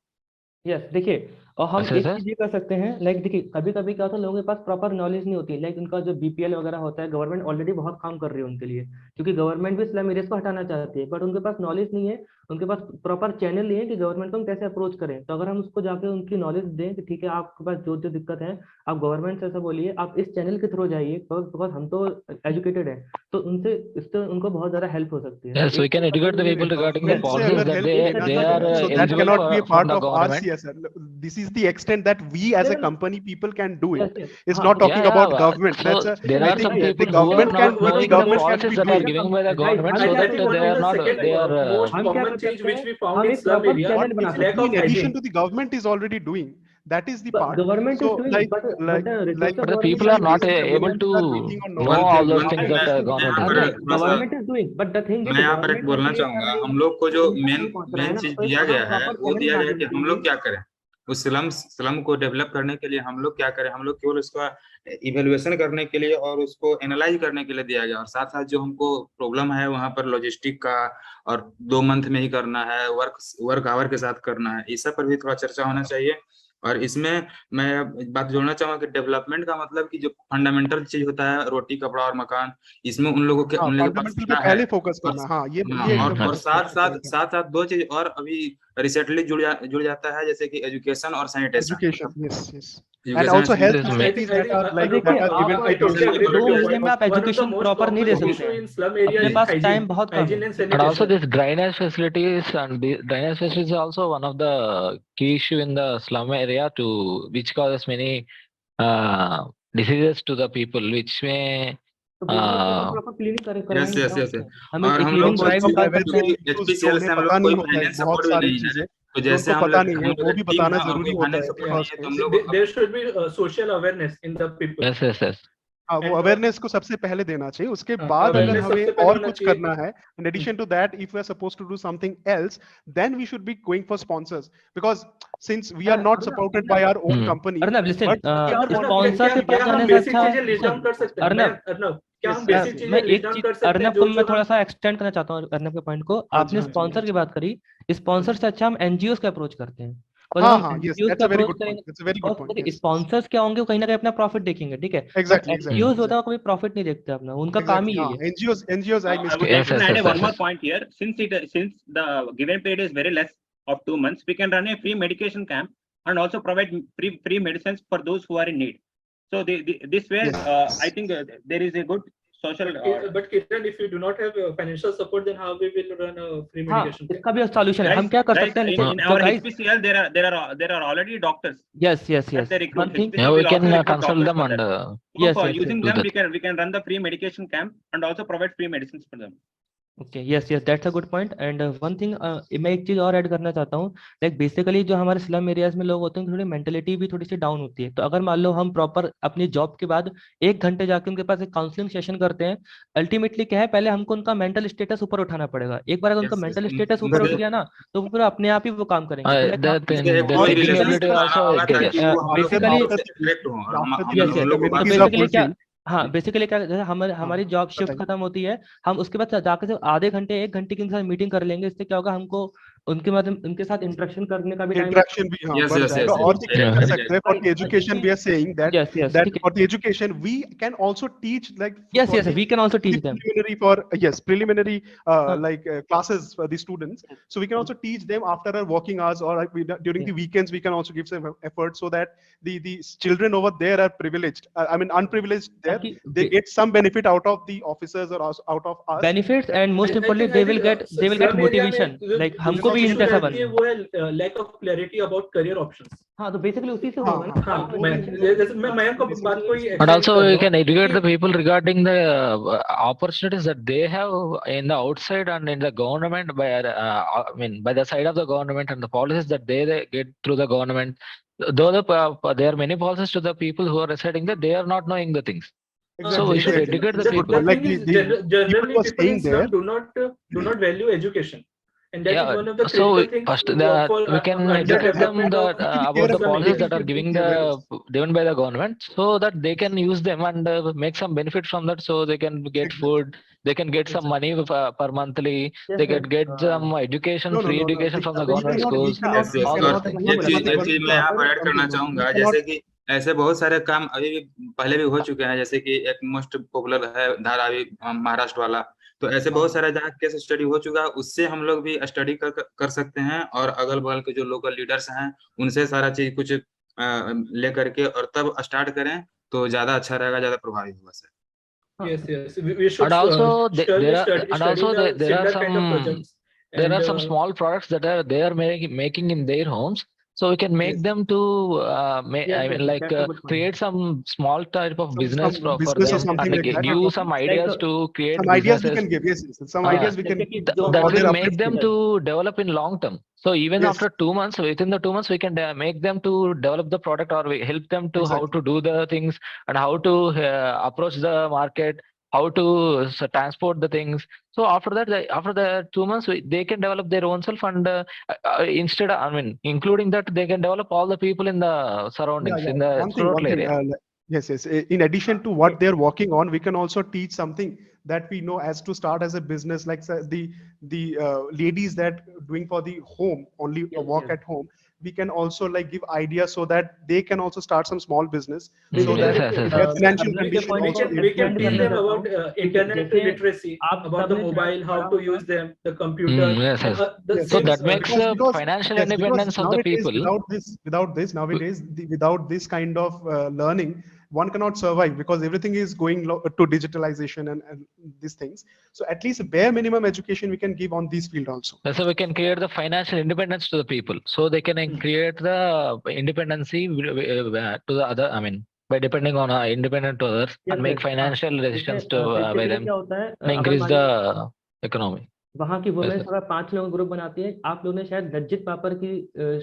Yes, देखिए, और हम अच्छा, एक सर? चीज ये कर सकते हैं, लाइक देखिए, कभी कभी क्या होता है, लोगों के पास प्रॉपर नॉलेज नहीं होती, लाइक उनका जो बीपीएल वगैरह होता है, गवर्नमेंट ऑलरेडी बहुत काम कर रही है उनके लिए, क्योंकि गवर्नमेंट भी स्लम एरियाज को हटाना चाहती है, बट उनके पास नॉलेज नहीं है, उनके पास प्रॉपर चैनल नहीं है कि गवर्नमेंट को हम कैसे अप्रोच करें. तो अगर हम उसको जाके उनकी नॉलेज दें कि ठीक है, आपके पास जो जो दिक्कत है, आप गवर्नमेंट से ऐसा बोलिए, आप इस चैनल के थ्रू जाइए, बिकॉज हम तो एजुकेटेड है, तो उनसे इससे उनको बहुत ज्यादा हेल्प हो सकती है. Yes, we can educate the people regarding the Government से policies अगर that help they लेना they चाहे, are so that eligible cannot be a from part the of our government. CSR. This is the extent that we as a No, no. company people can do Yes, it. yes. It's हाँ, not talking Yeah, about yeah, government. so That's there I are some think the people who are government not can what the knowing the government can policies be that are doing. given by the government, हम so क्या that कर सकते they हैं, are not second they are most हम क्या common कर change सकते which हैं, we found हम in एक slum proper area channel What बना is सकते lack हैं. of in addition hygiene. to the government is already doing. That is the part. Government So is doing, like but like resources but the government people is are not doing. able to are waiting on know all those one things thing that मैं government यहाँ is पर doing. थोड़ा सा government is doing, but the thing मैं यहाँ पर एक government बोलना उनके लिए कर चाहूंगा, रही है, हम लोग को जो उनका मेन नहीं पहुंच रहा है मेन ना, चीज तो दिया अगर गया है प्रॉपर वो चैनल दिया बना गया है कि देंगे हम लोग क्या करें. उस स्लम को डेवलप करने के लिए हम लोग क्या करें, हम लोग केवल उसका इवेल्युएशन करने के लिए और उसको एनालाइज करने के लिए दिया गया, और साथ साथ जो हमको प्रॉब्लम है वहाँ पर लॉजिस्टिक का, और 2 मंथ में ही करना है, वर्क आवर के साथ करना है, इस सब पर भी थोड़ा चर्चा होना चाहिए. और इसमें मैं बात जोड़ना चाहूंगा कि डेवलपमेंट का मतलब कि जो फंडामेंटल चीज होता है, रोटी कपड़ा और मकान, इसमें उन लोगों के पास फंडामेंटल पे क्या है. पहले फोकस और करना. हाँ, ये और बहुत साथ साथ important है. साथ साथ 2 चीज और अभी रिसेंटली जुड़ जाता है, जैसे कि एजुकेशन और sanitation. Education, yes, yes. And education also health This may- facilities that are like देखिए, that are given I to totally those agree with 2 your महीने point. में आप One of the education most proper नहीं दे common सकते issue हैं, in slum area अपने is pass hygiene, time बहुत कम hygiene है. and And also sanitation. this drainage facilities, and the drainage facilities is also one of the key issue in the slum area, to which causes many diseases to the people, which may तो basically हम proper cleaning yes करवाएंगे yes क्या yes. उसमें? हम और एक हम cleaning लोग ड्राइव को निकाल सकते हैं. क्योंकि जो एचपीसीएल से हम पता लोग नहीं कोई होता है फाइनेंस बहुत सपोर्ट भी सारी नहीं है, चीजें तो जो जैसे उसको हम पता लोग नहीं है, हम वो लोग भी एक टीम बताना है और जरूरी कोई होता फाइनेंस है सपोर्ट नहीं है, तो हम See, लोग there should be social awareness in the people. yes. हाँ, वो And, अवेयरनेस को सबसे पहले देना चाहिए. उसके हाँ, बाद अगर awareness सबसे हमें पहले और होना कुछ चाहिए. करना है, in addition to that, if we are supposed to do something else, then we should be going for sponsors, because since we are not supported by our own company, Arnab listen, but we are Arnab, sponsor के क्या पास हम जाने से basic अच्छा, चीजें list down कर सकते हैं? अर्नब, अर्नब, क्या हम Yes, बेसिक yes. चीजें मैं लिस्ट एक डाउन चीज कर सकते हैं अर्नब को जो मैं जो थोड़ा हम सा एक्सटेंड करना चाहता हूँ अर्नब के पॉइंट को. आपने हाँ, स्पॉन्सर की बात करी, स्पॉन्सर से अच्छा हम एनजीओ का अप्रोच करते हैं. और जब हाँ हम हाँ, yes, एनजीओ that's का a very approach good point. करेंगे, That's a very good point. देखिए Yes, स्पॉन्सर्स क्या होंगे, वो कहीं ना कहीं अपना प्रॉफिट देखेंगे, ठीक है, बट exactly, एनजीओ exactly. होता है वो कभी प्रॉफिट नहीं देखते अपना, उनका काम ही Exactly. यही है. NGOs, I I missed would it. like to Yes, add yes, one yes, more yes. point here. Since the given period is very less of 2 months, we can run a free medication camp and also provide free medicines for those who are in need. So this way, Yes. I think there is a good social. But Kiran, if you do not have financial support, then how we will run a free हाँ, medication camp? इसका भी solution है. हम क्या कर सकते हैं in our HPCL there are already doctors. Yes. That they recruit. One thing, HPCL Yeah, we will can also recruit consult doctors them for and that. So yes, for yes, using do them, that. we can run the free medication camp and also provide free medicines for them. Okay, yes, that's a good point. And one thing, मैं एक चीज और add करना चाहता हूँ. Like basically जो हमारे slum areas में लोग होते हैं, थोड़ी मेंटेलिटी भी थोड़ी सी डाउन होती है. तो अगर मान लो हम प्रॉपर अपनी जॉब के बाद 1 घंटे जाके उनके पास एक काउंसलिंग सेशन करते हैं, अल्टीमेटली क्या है, पहले हमको उनका मेंटल स्टेटस ऊपर उठाना पड़ेगा. एक बार अगर उनका Yes, yes. मेंटल स्टेटस ऊपर उठ गया ना, तो वो फिर अपने आप ही वो काम करेंगे. तो like That आप- in एक the और कोई एक रिलेशन ability बनाना also होगा get ताकि yes. वो हम लोग basically- हम लोग से connect हो, हम yes, हम लोग को बात तो communities are बेसिकली क्या, fulfilled. हाँ, बेसिकली क्या, जैसे हमारी जॉब शिफ्ट बताइए. खत्म होती है, हम उसके बाद जाकर सिर्फ आधे घंटे 1 घंटे के साथ मीटिंग कर लेंगे. इससे क्या होगा, हमको उनके माध्यम उनके साथ इंटरेक्शन करने का भी टाइम इंटरेक्शन भी हाँ Yes, बढ़ yes, जाएगा yes, और yes. भी कर Very सकते हैं right. For Right. Education we are saying that yes yes that ठीक है for the education we can also teach like yes for yes the we can also teach them preliminary for yes preliminary हाँ like classes for the students, so we can also teach them after our working hours or like during the weekends we can also give some effort so that the children over there are privileged, I mean unprivileged there, ताकि they get some benefit out of the officers or out of us. benefits and most importantly they will get motivation like हमको भी इनके ऐसा बनना है वो है lack of clarity about career options. हाँ तो बेसिकली उसी से हाँ होगा ना हाँ आपको वो जैसे मैं मयंक को बात को ही But extend also कर रहा we हूँ can educate the कि people regarding the opportunities that they have in the outside and in the government by I mean by the side of the government and the policies that they get through the government. Though there are many policies to the people who are residing there, they are not knowing the things. So we should exactly. educate the That's a good people. point. the Like thing is the generally people was people in staying there. slum do not value education, and that is Yeah, one of the so critical things first for we can educate them underdevelopment that of about the slum policies areas. that are giving given by the government, so that they can use them and make some benefit from that. So they can get Exactly. food, they can get some money per monthly, yes they yes can get some education, No, no, free no, no. education See, from the we government cannot, we schools, cannot, Yes, we yes. all और those cannot. things. वही एक बोला चीज था, एक चीज मैं यहाँ पर ऐड करना no, चाहूंगा, we जैसे cannot. कि ऐसे बहुत सारे काम अभी भी पहले भी हो चुके हैं, जैसे कि एक मोस्ट पॉपुलर है धारावी महाराष्ट्र वाला, तो ऐसे बहुत सारे जहाँ केस स्टडी हो चुका है, उससे हम लोग भी स्टडी कर सकते हैं और अगल बगल के जो लोकल लीडर्स हैं उनसे सारा चीज कुछ ले करके और तब स्टार्ट करें तो ज्यादा अच्छा रहेगा, ज्यादा प्रभावी होगा sir. Yes, yes. We should And also surely there are and study also the there are similar kind of some projects. there are And some small products that are they are making in their homes, so we can make Yes. them to yes I yes mean like that's a good point create some small type of business Some for business or them something and like that. give हाँ, some like ideas to create some ideas we businesses can give. Yes, yes. Some uh, ideas we can जैसे कि give जो that for their will make upliftment. them to develop in long term. So even Yes, after 2 months, within the 2 months, we can make them to develop the product or we help them to how exactly. to do the things and how to approach the market, how to transport the things. So after that, after the 2 months, they can develop their own self and instead, I mean, including that, they can develop all the people in the surroundings, Yeah. in the One thing. rural area. Yes, yes. In addition to what they're working on, we can also teach something that we know as to start as a business, like the ladies that doing for the home only Yes, work yes. at home. We can also like give ideas so that they can also start some small business, so Basically, that Yes, yes, their yes. financial अभी के condition point also को we can expand teach करना them चाहता about हूँ ठीक है internet जैसे literacy, आप about the सबने mobile, शायद how पढ़ा to होगा use them, the computer, Yes, and yes. the Yes, So same that makes financial yes, because independence of the nowadays people. without this nowadays without this kind of learning, one cannot survive because everything is going to digitalization and these things. So at least bare minimum education we can give on this field also. So we can create the financial independence to the people, so they can create the independency to the other. I mean, by depending on independent to others yes, and make yes, हाँ financial जैसे resistance to by basically them क्या होता है and अगर increase मान the लीजिए economy. वहाँ की Yes, वुमेन्स sir. अगर 5 लोगों का ग्रुप बनाती है आप लोगों ने शायद लज्जित पापड़ की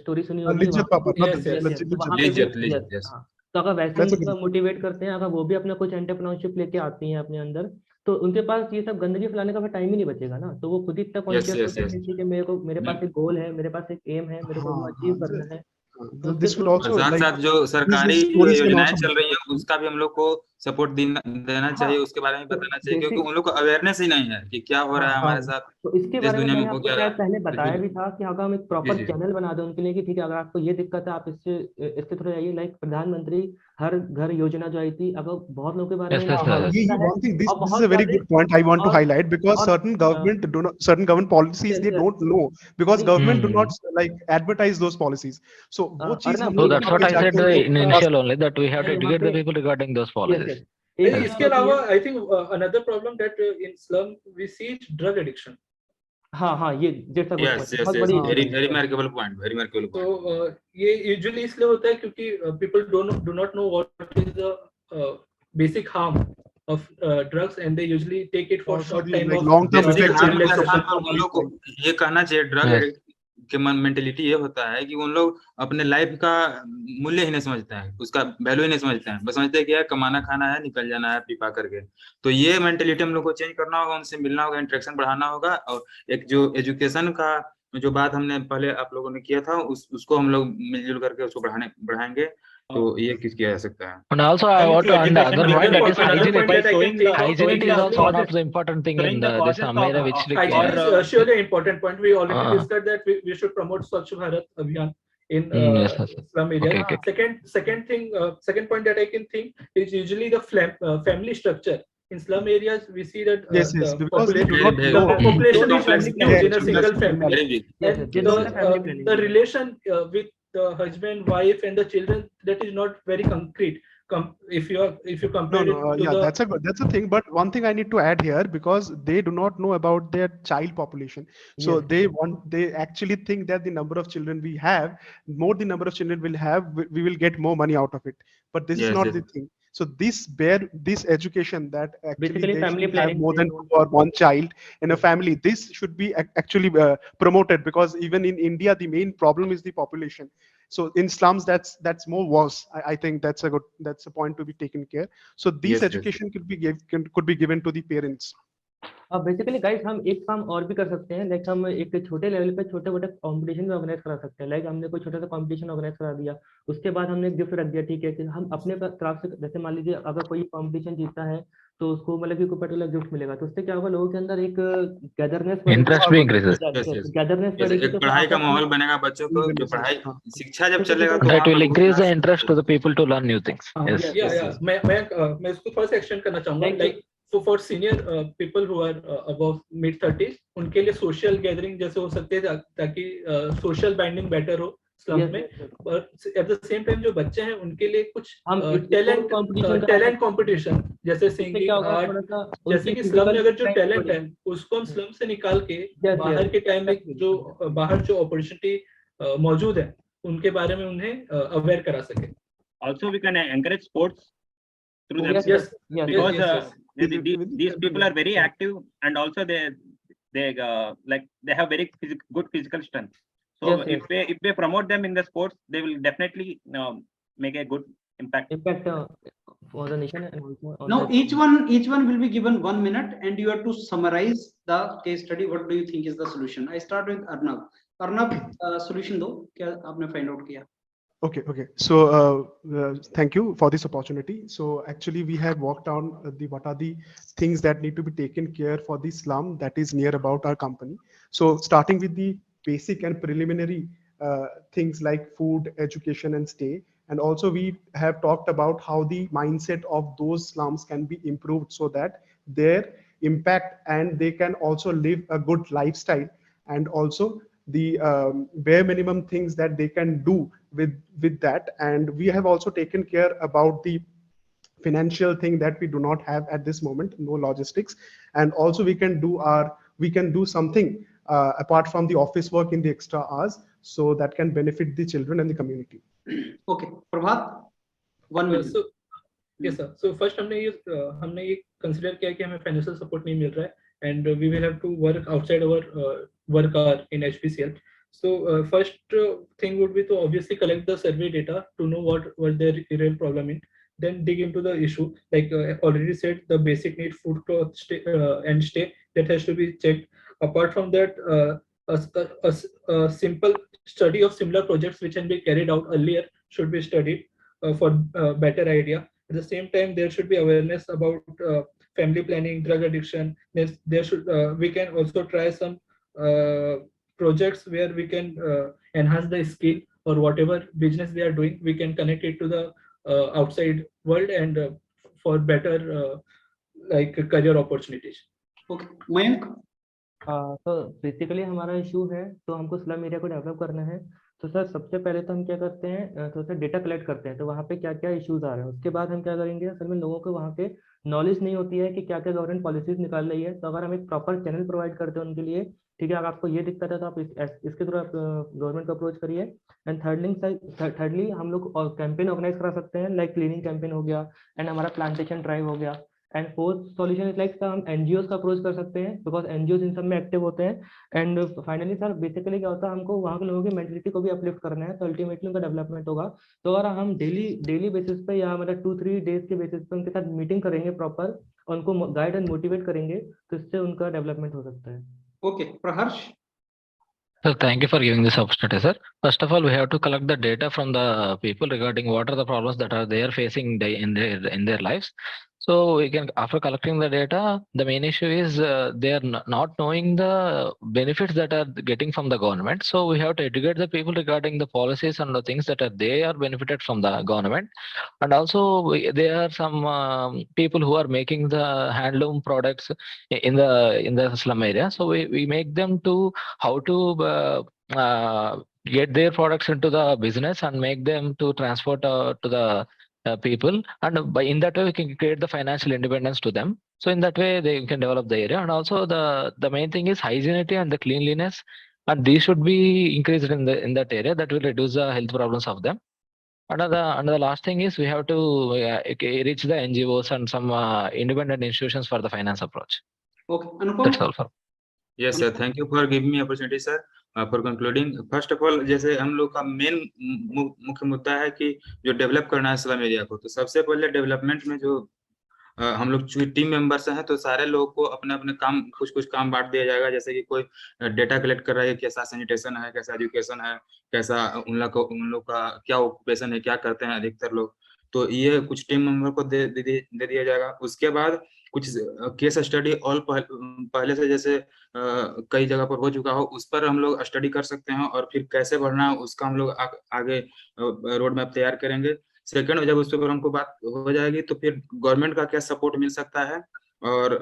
स्टोरी सुनी होगी Lijjat वहाँ Papa, not Yes, yes. yes, तो वहाँ पे भी Legit, yes, yes. हाँ तो अगर वैसे that's a उनको good. मोटिवेट करते हैं अगर वो भी अपना कुछ एंटरप्रेन्योरशिप लेके आती हैं अपने अंदर तो उनके पास ये सब गंदगी फैलाने का टाइम ही नहीं बचेगा ना तो वो खुद ही इतना Yes, कॉन्शियस yes, होते yes. हैं कि मेरे पास एक गोल है मेरे पास एक एम है मेरे को वो अचीव करना है तो उसके This will थ्रू और also साथ like साथ जो सरकारी these जो stories can योजनाएं also चल रही है उसका भी हम लोग को सपोर्ट देना हाँ चाहिए, उसके बारे में तो बताना चाहिए, क्योंकि बेसिक उन लोग को अवेयरनेस ही नहीं है कि क्या हो रहा है हाँ हमारे साथ, तो इसके देश बारे में दुनिया मैंने में हो आपको क्या रहा शायद है. पहले बताया बिल्कुल भी था कि अगर हम एक जी प्रॉपर जी चैनल बना दें उनके लिए कि ठीक है अगर आपको ये दिक्कत है आप इसके थ्रू आइए लाइक प्रधानमंत्री हर घर योजना जो आई थी अगर बहुत लोगों के बारे Yes, में yes, हाँ, yes. ये पता है one thing, this और is बहुत a very सारे good point I want to और highlight because और certain government policies yes, they yes, don't know because नहीं government do Hmm. not like advertise those policies. So वो और चीज ना हम So लोग that's वहाँ what पे I said जाके हम लोग in initial only, that we have to मैं यहाँ educate the पे people regarding those yes, policies. yes, एक Yes, चीज इसके होती है अलावा I think another problem that in slum we see drug addiction. हाँ हाँ ये जैसा गुड यस पॉइंट यस बहुत यस बड़ी हाँ very markable point, very markable तो पॉइंट. ये यूजुअली इसलिए होता है क्योंकि people do not know what is the basic harm of drugs and they usually take it for also short the time like of long term basic effects harm and के most of स्थान the पर उन लोग को ये कहना चाहिए, drug yes. Addict के मेंटेलिटी ये होता है कि उन लोग अपने लाइफ का मूल्य ही नहीं समझते हैं, उसका वैल्यू ही नहीं समझते हैं, बस समझते हैं कि यार कमाना खाना है, निकल जाना है पी पा करके. तो ये मेंटेलिटी हम लोग को चेंज करना होगा, उनसे मिलना होगा, इंटरेक्शन बढ़ाना होगा, और एक जो एजुकेशन का जो बात हमने पहले आप लोगों ने किया था उसको हम लोग मिलजुल करके उसको बढ़ाएंगे. तो ये किस किया जा सकता है? And also I Coming want to to add education, another point, that is another point hygiene. that I can showing think the- of Hygienity is also one of causes- the important thing showing in the this causes of, area which hygiene or, is surely an important point. We already Uh, discussed that we should promote Swachh Bharat Abhiyan in yes, yes, yes. slum areas. Okay, okay. Second thing, second point that I can think is usually the family structure. In slum areas, we see that Yes, yes, the because they do not Very, know. the population Don't is have huge family in a planning. single Yes, family. very big. Yes, And they don't have family planning. the relation with the husband, wife, and the children, that is not very concrete. If you compare it to Yeah, the that's a thing. But one thing I need to add here, because they do not know about their child population. So Yes. they actually think that the number of children we have, more the number of children we'll have, we will get more money out of it. But this is Yes, not yes. the thing. So this education that actually Basically, they family should have planning, more they than don't- two or one child in a Yes. family. This should be actually promoted, because even in India, the main problem is the population. So in slums, that's more worse. I think that's a point to be taken care. So this Yes, yes. education could be given to the parents. अब basically guys हम एक काम और भी कर सकते हैं, like हम एक छोटे लेवल पे छोटे मोटे कॉम्पिटिशन भी ऑर्गेनाइज करा सकते हैं। लाइक हमने कोई छोटा सा कॉम्पिटिशन ऑर्गेनाइज करा दिया, उसके बाद हमने एक गिफ्ट रख दिया, ठीक है, कि हम अपने तरफ से, जैसे मान लीजिए अगर कोई कॉम्पिटिशन जीतता है तो उसको मतलब कि कोई पर्टिकुलर गिफ्ट मिलेगा, तो उससे क्या होगा, लोगों के अंदर एक गैदरनेस Interest भी increases. Yes, yes. गैदरनेस जैसे बढ़ेगी, एक तो फिर पढ़ाई का आपस में- माहौल बनेगा बच्चों को, जो पढ़ाई शिक्षा जब चलेगा तो That वहाँ will पर increase the बहुत interest to the people to learn new things. हाँ, Yes. yeah, yeah. मैं इसको थोड़ा सा एक्सटेंड करना चाहूंगा, Like- like for senior people who are above mid 30s, उनके लिए सोशल गैदरिंग जैसे हो सकते हैं, ताकि सोशल बाइंडिंग बेटर हो स्लम Yes, में। yes, yes. और एट द सेम टाइम जो बच्चे हैं उनके लिए कुछ हम एक टैलेंट competition करा टैलेंट सकते हैं। कंपटीशन, जैसे इससे सिंगिंग, क्या होगा, आर्ट, थोड़ा सा जैसे उनकी कि स्लम में physical अगर जो strength टैलेंट है बढ़ेगी। उसको हम स्लम से निकाल के Yes, बाहर yes. के टाइम में Exactly. जो बाहर जो अपॉर्चुनिटी मौजूद है उनके बारे में उन्हें अवेयर करा सके। Also, we can encourage sports through them, Yes, Yes, yes. because yes. these people are very active, and also they like they have very good physical strength. So Yes, yes. if they promote them in the sports, they will definitely make a good impact. Impact for the nation and also on Now the- each one will be given 1 minute, and you have to summarize the case study. What do you think is the solution? I start with Arnav. Arnav, solution दो, क्या आपने find out किया? Okay. So thank you for this opportunity. So actually, we have worked on what are the things that need to be taken care for the slum that is near about our company. So starting with the basic and preliminary things like food, education, and stay. And also we have talked about how the mindset of those slums can be improved so that their impact and they can also live a good lifestyle, and also the bare minimum things that they can do with that. And we have also taken care about the financial thing that we do not have at this moment, no logistics. And also we can do something apart from the office work in the extra hours, so that can benefit the children and the community. Okay, Prabhat, 1 minute. So yes sir, so first हमने ये consider किया कि हमें financial support नहीं मिल रहा है, and we will have to work outside our work hour in HPCL. So first thing would be to obviously collect the survey data to know what was their real problem in, then dig into the issue, like already said, the basic need, food, clothes, and stay, that has to be checked. Apart from that, a simple study of similar projects which can be carried out earlier should be studied for better idea. At the same time, there should be awareness about family planning, drug addiction. There should we can also try some projects where we can enhance the skill, or whatever business they are doing, we can connect it to the outside world, and for better like career opportunities. Okay, Mayank. तो basically हमारा issue है, तो हमको slum area को develop करना है। तो sir सबसे पहले तो हम क्या करते हैं, तो सर डेटा कलेक्ट करते हैं, तो वहाँ पे क्या क्या इश्यूज आ रहे हैं। उसके बाद हम क्या करेंगे, असल में लोगों को वहाँ पे नॉलेज नहीं होती है कि क्या क्या गवर्नमेंट पॉलिसीज निकाल रही है। तो अगर हम एक प्रॉपर चैनल प्रोवाइड करते हैं उनके लिए, ठीक है, अगर आपको ये दिक्कत है तो आप इसके थ्रू आप गवर्नमेंट को अप्रोच करिए। एंड थर्डली हम लोग कैंपेन ऑर्गेनाइज करा सकते हैं, लाइक क्लीनिंग कैंपेन हो गया, एंड हमारा प्लांटेशन ड्राइव हो गया। And fourth solution is like हम एनजीओज का अप्रोच कर सकते हैं, बिकॉज एनजीओज इन सब में एक्टिव होते हैं। एंड फाइनली सर बेसिकली क्या होता है, हमको वहाँ के लोगों की मेंटलिटी को भी अपलिफ्ट करना है, तो अल्टीमेटली उनका डेवलपमेंट होगा। तो अगर हम डेली बेसिस पे या मतलब 2-3 डेज के बेसिस पे उनके साथ मीटिंग करेंगे प्रॉपर, उनको गाइड एंड मोटिवेट करेंगे, तो इससे उनका डेवलपमेंट हो सकता है। Okay, Praharsh. So thank you for giving this opportunity, sir. First of all, we have to collect the data from the people regarding what are the problems that are they are facing in their lives. So we can, after collecting the data, the main issue is they are not knowing the benefits that are getting from the government. So we have to educate the people regarding the policies and the things that are they are benefited from the government. And also there are some people who are making the handloom products in the slum area. So we make them to how to get their products into the business and make them to transport to the people, and by in that way we can create the financial independence to them. So in that way they can develop the area. And also the main thing is hygienity and the cleanliness, and these should be increased in that area. That will reduce the health problems of them. And the last thing is we have to reach the NGOs and some independent institutions for the finance approach. Okay, That's Anupam. all for. Yes sir, thank you for giving me opportunity sir for concluding. First of all, जैसे हम लोग का main मुख्य मुद्दा है कि जो develop करना है स्लम एरिया को, तो सबसे पहले डेवलपमेंट में जो हम लोग चूंकि टीम मेंबर्स हैं, तो सारे लोगों को अपने अपने काम कुछ काम बांट दिया जाएगा। जैसे कि कोई डेटा कलेक्ट कर रहा है, कैसा सैनिटेशन है, कैसा एजुकेशन है, कैसा उन लोग का क्या ऑक्यूपेशन है, क्या करते हैं अधिकतर लोग, तो ये कुछ टीम मेंबर को दे दिया जाएगा। उसके बाद कुछ केस स्टडी ऑल पहले से जैसे कई जगह पर हो चुका हो, उस पर हम लोग स्टडी कर सकते हैं, और फिर कैसे बढ़ना है उसका हम लोग आगे रोड मैप तैयार करेंगे। सेकंड, जब उस पर हमको बात हो जाएगी, तो फिर गवर्नमेंट का क्या सपोर्ट मिल सकता है, और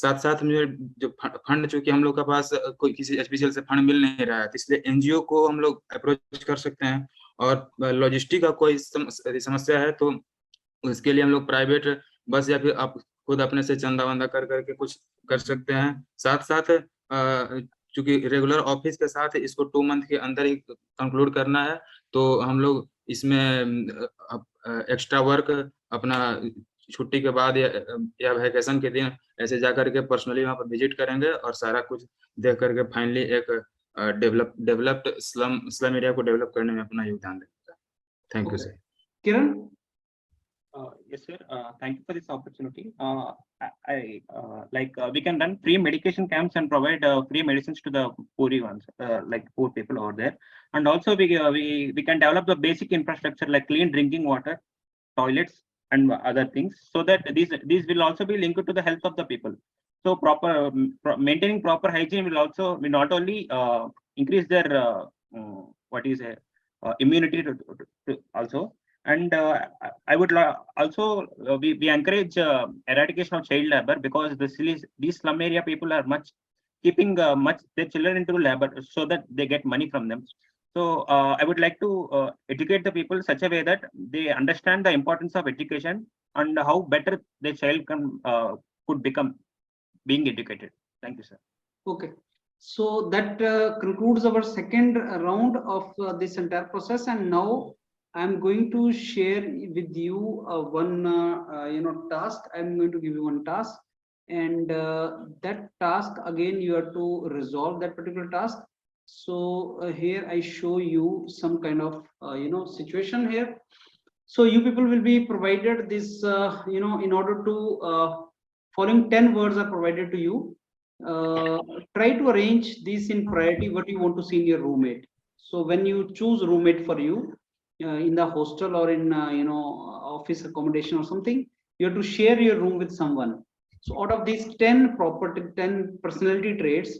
साथ साथ में जो फंड, चूंकि हम लोग के पास कोई किसी एचपीसीएल से फंड मिल नहीं रहा है, तो इसलिए एनजीओ को हम लोग अप्रोच कर सकते हैं। और लॉजिस्टिक का कोई समस्या है, तो उसके लिए हम लोग प्राइवेट बस या फिर आप खुद अपने से चंदा वंदा कर करके कुछ कर सकते हैं। साथ साथ चूंकि रेगुलर ऑफिस के साथ इसको 2 मंथ के अंदर ही कंक्लूड करना है, तो हम लोग इसमें एक्स्ट्रा वर्क अपना छुट्टी के बाद या वैकेशन के दिन ऐसे जा करके पर्सनली वहाँ पर विजिट करेंगे, और सारा कुछ देख करके फाइनली एक डेवलप्ड स्लम एरिया को डेवलप करने में अपना योगदान देंगे। Thank you sir. Kiran. Yes, sir. Thank you for this opportunity. We can run free medication camps and provide free medicines to the poor ones, like poor people over there. And also we can develop the basic infrastructure like clean drinking water, toilets, and other things, so that these will also be linked to the health of the people. So maintaining proper hygiene will not only increase their immunity also. And I would also we encourage eradication of child labor, because these slum area people are keeping their children into labor so that they get money from them. So I would like to educate the people such a way that they understand the importance of education and how better their child could become being educated. Thank you, sir. Okay, so that concludes our second round of this entire process, and now I'm going to share with you one task. I'm going to give you one task, and that task, again, you have to resolve that particular task. So here I show you some kind of situation here. So you people will be provided this in order to following 10 words are provided to you. Try to arrange this in priority what you want to see in your roommate. So when you choose roommate for you, in the hostel or in office accommodation or something, you have to share your room with someone. So out of these 10 personality traits,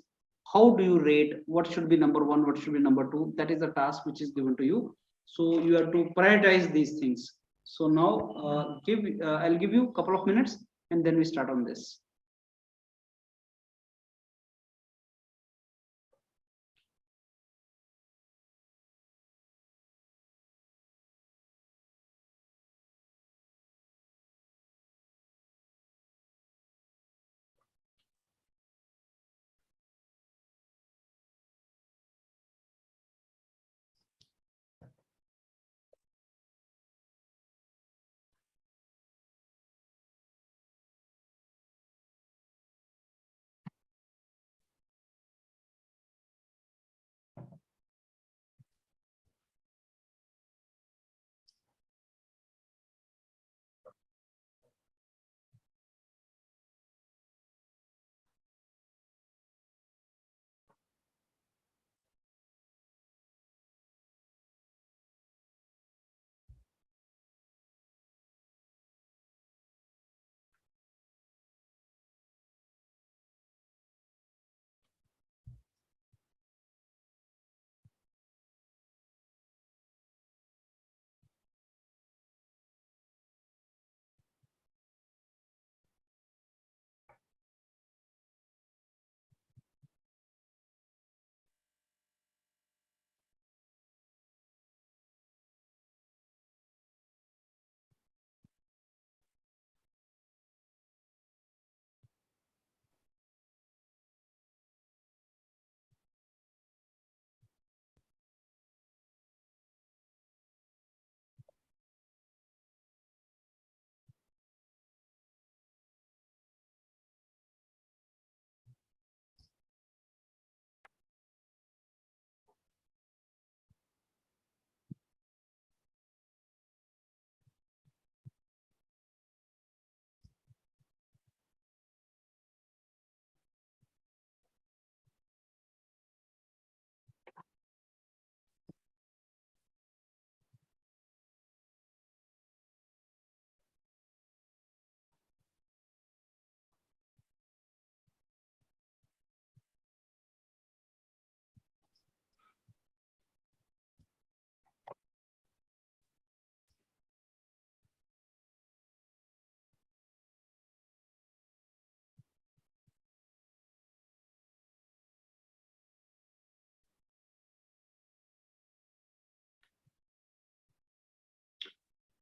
how do you rate what should be number 1, what should be number 2? That is the task which is given to you. So you have to prioritize these things. So now I'll give you a couple of minutes, and then we start on this.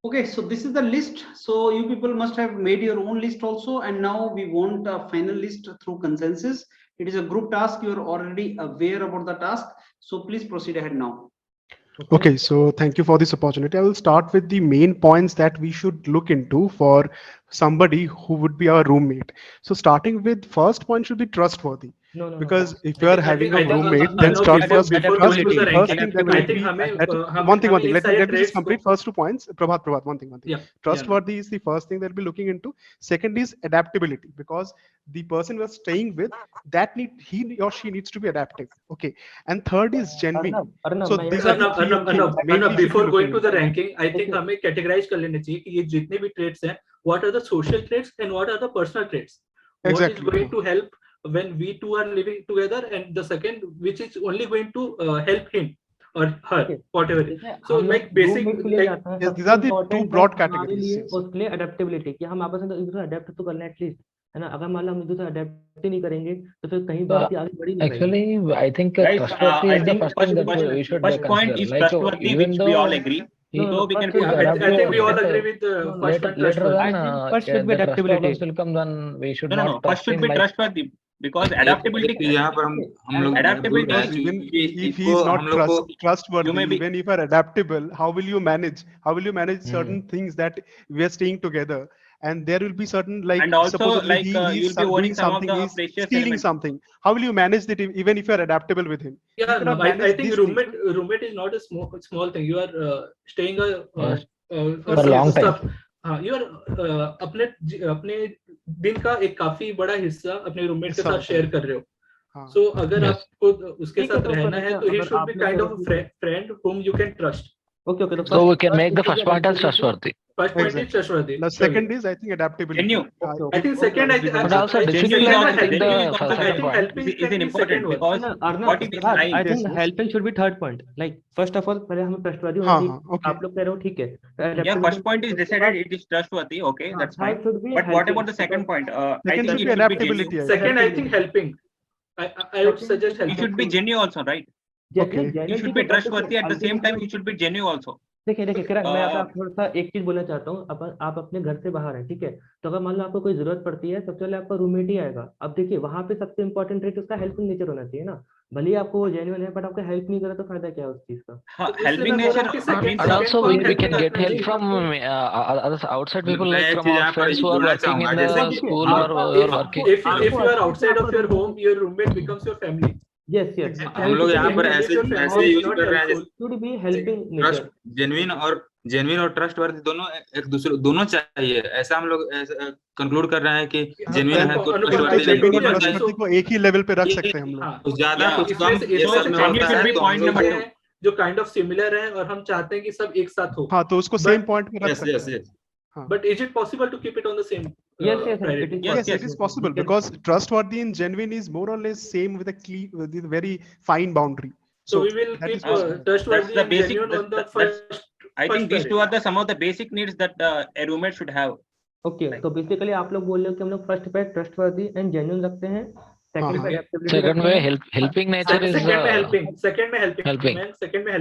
Okay, so this is the list. So you people must have made your own list also, and now we want a final list through consensus. It is a group task. You are already aware about the task. So please proceed ahead now. Okay, so thank you for this opportunity. I will start with the main points that we should look into for somebody who would be our roommate. So starting with first point should be trustworthy. No, no, no. Because if you are having a roommate, then Arnav, start first with before going to the trustworthy. First ranking, thing that I will think be हमें that one thing. let me just complete first 2 points. Prabhat, one thing. Yeah. Trustworthy is the first thing that we'll be looking into. Second is adaptability, because the person we're staying with, he or she needs to be adaptive. Okay. And third is genuine. Arnav, So these are the three things that mainly should be Before going looking to the into. ranking, I think हमें categorize कर लेने चाहिए कि ये जितने भी traits हैं, what are the social traits and what are the personal traits. What Exactly. is going to help when we two are living together, and the second which is only going to help him or her, whatever. So like basic, like yes, these are the two broad categories. Yes. उसके लिए adaptability कि हम आपस में एक दूसरे adapt तो करना एटलीस्ट, है ना. अगर मान लो हम एक दूसरे अडेप्ट ही नहीं करेंगे तो फिर कहीं बात आगे बढ़ी नहीं. Actually, I think trustworthy is the first thing that we should consider. Like even we all though agree. so we can put I think we all agree with first one, later trustworthy. on first should be the trust adaptability. problems will come, then we should No, not first should be trustworthy, because adaptability. यहाँ पर हम लोग Adaptability Because even if he is not trustworthy, even if you are adaptable, how will you manage? How will you manage certain things that we are staying together? And there will be certain, like, and also supposedly like he you'll is be owning doing some of something, the he's precious stealing elements. something. How will you manage that even if you are adaptable with him? Yeah, You no, cannot I manage think these roommate is not a small thing. You are staying for a long time. हाँ, you are अपने दिन का एक काफी बड़ा हिस्सा अपने roommate के साथ शेयर कर रहे हो. So अगर आपको उसके साथ रहना है तो he should be kind of a friend whom you can trust. Okay. So we can make the first point as trustworthy. First point is trustworthy. The second is, I think, adaptability. Genuine. I think second, But also discipline I is think the second helping point. Is important because what if it's lying? I think Yes. helping should be third point. Like first of all, पहले हमें trustworthy होना चाहिए. Okay. आप लोग कह रहे हो ठीक है. Yeah, first point is decided, it is trustworthy. Okay, that's fine. But what about the second point? I think should it be should be adaptability. genuine. Second, I think helping. I would suggest helping. It should be genuine also, right? Okay. It should be trustworthy at the same time. It should be genuine also. देखिए किरण, मैं आपको थोड़ा सा एक चीज बोलना चाहता हूँ. आप अपने घर से बाहर हैं, ठीक है, तो अगर मान लो आपको कोई जरूरत पड़ती है, सबसे पहले आपका रूममेट ही आएगा. अब देखिए वहां पे सबसे इंपॉर्टेंट ट्रेट उसका हेल्पिंग नेचर होना चाहिए ना. भले ही आपको वो जेन्युइन है, बट आपका हेल्प नहीं करे तो फायदा क्या है उस चीज का. Helping nature. And also we can get help from outside people, like from our friends who are working in the school or working. If you are outside of your home, your roommate becomes your family. Yes. हम लोग यहाँ पर ऐसे use कर रहे हैं. Should be helping trust nature. Genuine और trustworthy दोनों चाहिए. ऐसा हम लोग कंक्लूड कर रहे हैं कि जेन्युइन है तो ट्रस्टवर्दी को एक ही लेवल पे रख सकते हैं हम लोग. कुछ ज्यादा कुछ कम ये सब में होता है, तो हम लोग जो काइंड ऑफ सिमिलर है और हम चाहते हैं कि सब एक साथ हो. हाँ, तो उसको सेम पॉइंट पे रख सकते हैं. But is it possible to keep it on the same? Yes, it is possible, because trustworthy and genuine is more or less same with a very fine boundary. So we will keep trustworthy and genuine on the first. I think these two are some of the basic needs that a roommate should have. Okay, तो basically आप लोग बोल रहे हो कि हम लोग first पे ट्रस्टवर्दी एंड जेन्युइन रखते हैं. सेकंड पे adaptability. Second way, helping nature is Second में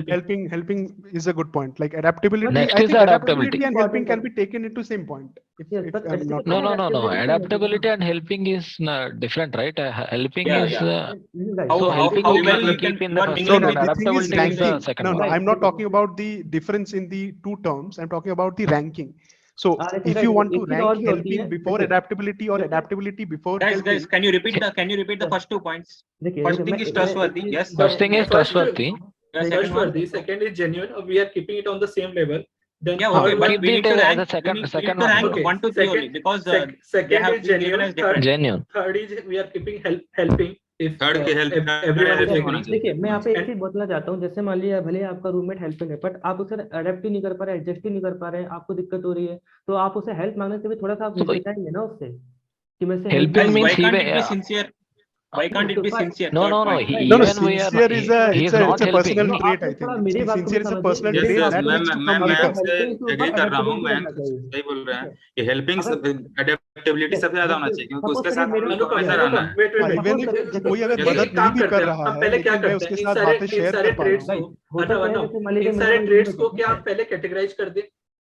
helping. Helping is a good point. Like adaptability. Next I is think adaptability. and helping can be taken into same point. Yes, but I'm not No. Adaptability and helping is different, right? Helping is How helping well we you keep can in the not first mingle one, with and the thing is adaptability is the ranking. second No, one. I'm not talking about the difference in the two terms. I'm talking about the ranking. So I think if you want to एक चीज और rank भी होती है. helping before adaptability or adaptability before Guys, helping. can you repeat the first 2 points? देखिए First thing is trustworthy. Yes. First thing is trustworthy. Trustworthy. Second is genuine. We are keeping it on the same level. Then Yeah, okay, but keep we need it to as rank. a second- we need second to one. rank Okay. 1 to 3 only, because they second have is been given genuine. as different. Genuine. Third is we are keeping helping. If Third के help everyone is agree. देखिए मैं यहाँ पे एक चीज बोलना चाहता हूँ. जैसे मान लिया भले आपका रूममेट हेल्पिंग है, बट आप उसे अडेप्ट ही नहीं कर पा रहे, एडजस्ट ही नहीं कर पा रहे हैं, आपको दिक्कत हो रही है, तो आप उसे हेल्प मांगने से भी थोड़ा सा आप हिचकिचाएंगे ना उससे कि मैं Helping Guys, means why he can't may- it be sincere? Why can't it be sincere? No. Third point. Even we are sincere is a he it's is a, not it's a personal helping. trait. I थोड़ा think मेरी बात को sincere is a समझिए. personal Yes, trait yes, that needs to come मैं later. आपसे agree कर रहा हूँ. मैं सही बोल रहे हैं कि हेल्पिंग अडेप्टेबिलिटी सबसे ज्यादा होना चाहिए, क्योंकि उसके साथ हम लोग को हमेशा रहना है. इवन कोई अगर मदद नहीं भी कर रहा है, पहले क्या लेकिन मैं करते उसके हैं, साथ बातें शेयर कर पा रहा हूँ. इन सारे ट्रेड्स को क्या हम पहले कैटेगराइज कर दें